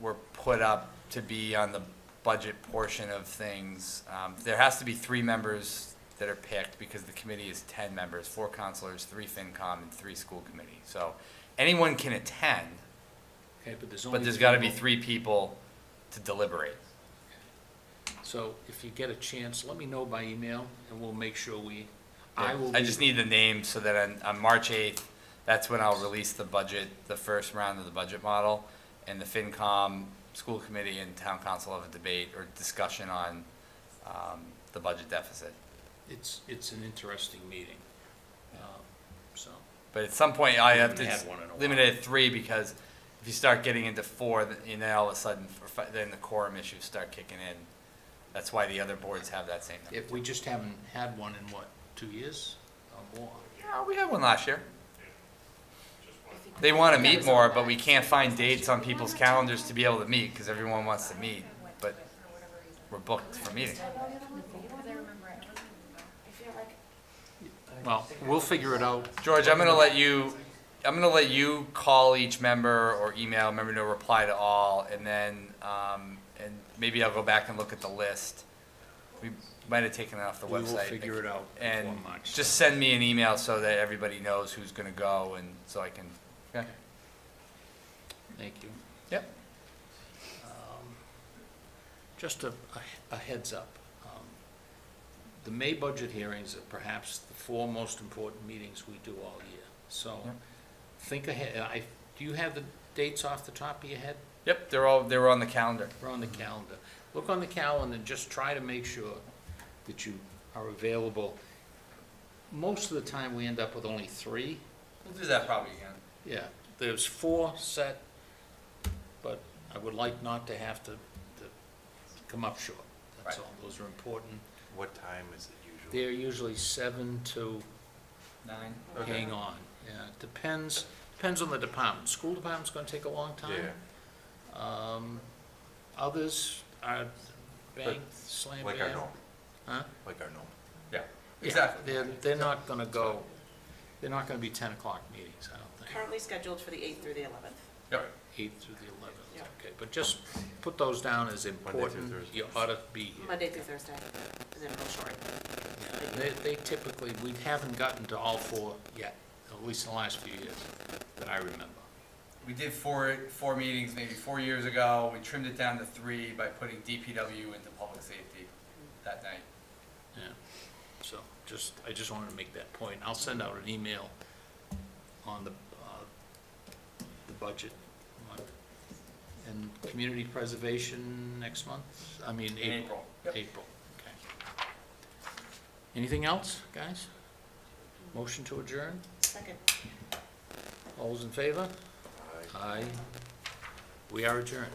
were put up to be on the budget portion of things. There has to be 3 members that are picked because the committee is 10 members, 4 counselors, 3 FinCom, and 3 school committee. So anyone can attend, Okay, but there's only. but there's got to be people. 3 people to deliberate. So if you get a chance, let me know by email, and we'll make sure I will. I just need the names so that on March 8th, that's when I'll release the budget, the first round of the budget model, and the FinCom, school committee, and town council have a debate or discussion on the budget deficit. It's an interesting meeting, so. But at some point, I have haven't to had one in a limit it at 3 because if you start getting into 4, then all of a sudden, then the quorum issues start kicking in. That's why the other boards have that same number. If we just haven't had one in what, 2 years or more? Yeah, we had one last year. They want to meet more, but we can't find dates on people's calendars to be able to meet because everyone wants to meet, but we're booked for meetings. Well, we'll figure it out. George, I'm gonna let you call each member or email, member to reply to all, and then, and maybe I'll go back and look at the list. We might have taken it off the We website. will figure it out before And March. just send me an email so that everybody knows who's gonna go and so I can, okay? Thank you. Yep. Just a heads up. The May budget hearings are perhaps the 4 most important meetings we do all year. So Yep. think ahead. Do you have the dates off the top of your head? Yep, they were on the calendar. They're on the calendar. Look on the calendar and just try to make sure that you are available. most of the time, we end up with only 3. We'll do that probably again. Yeah, there's 4 set, but I would like not to have to come up short. That's Right. all. Those are important. What time is it usually? They're usually 7 to 9. hang on. Yeah, it depends on the department. School department's gonna take a long time. Yeah, Others are bang, slam like our bam. norm, Huh? like our norm. Yeah, Yeah, exactly. they're not gonna go, they're not gonna be 10 o'clock meetings, I don't think. Currently scheduled for the 8th through the 11th. Yep. 8th through the 11th, Yeah. okay. But just put those down as through important. Thursday. You ought to be here. Monday through Thursday, and then real short. Yeah, they typically, we haven't gotten to all 4 yet, at least in the last few years that I remember. We did four meetings maybe 4 years ago. We trimmed it down to 3 by putting DPW into public safety that night. Yeah, so I just wanted to make that point. I'll send out an email on the budget one. And community preservation next month? I mean, In April. April. Yep. April, okay. Anything else, guys? Motion to adjourn? Second. All those in favor? Aye. We are adjourned.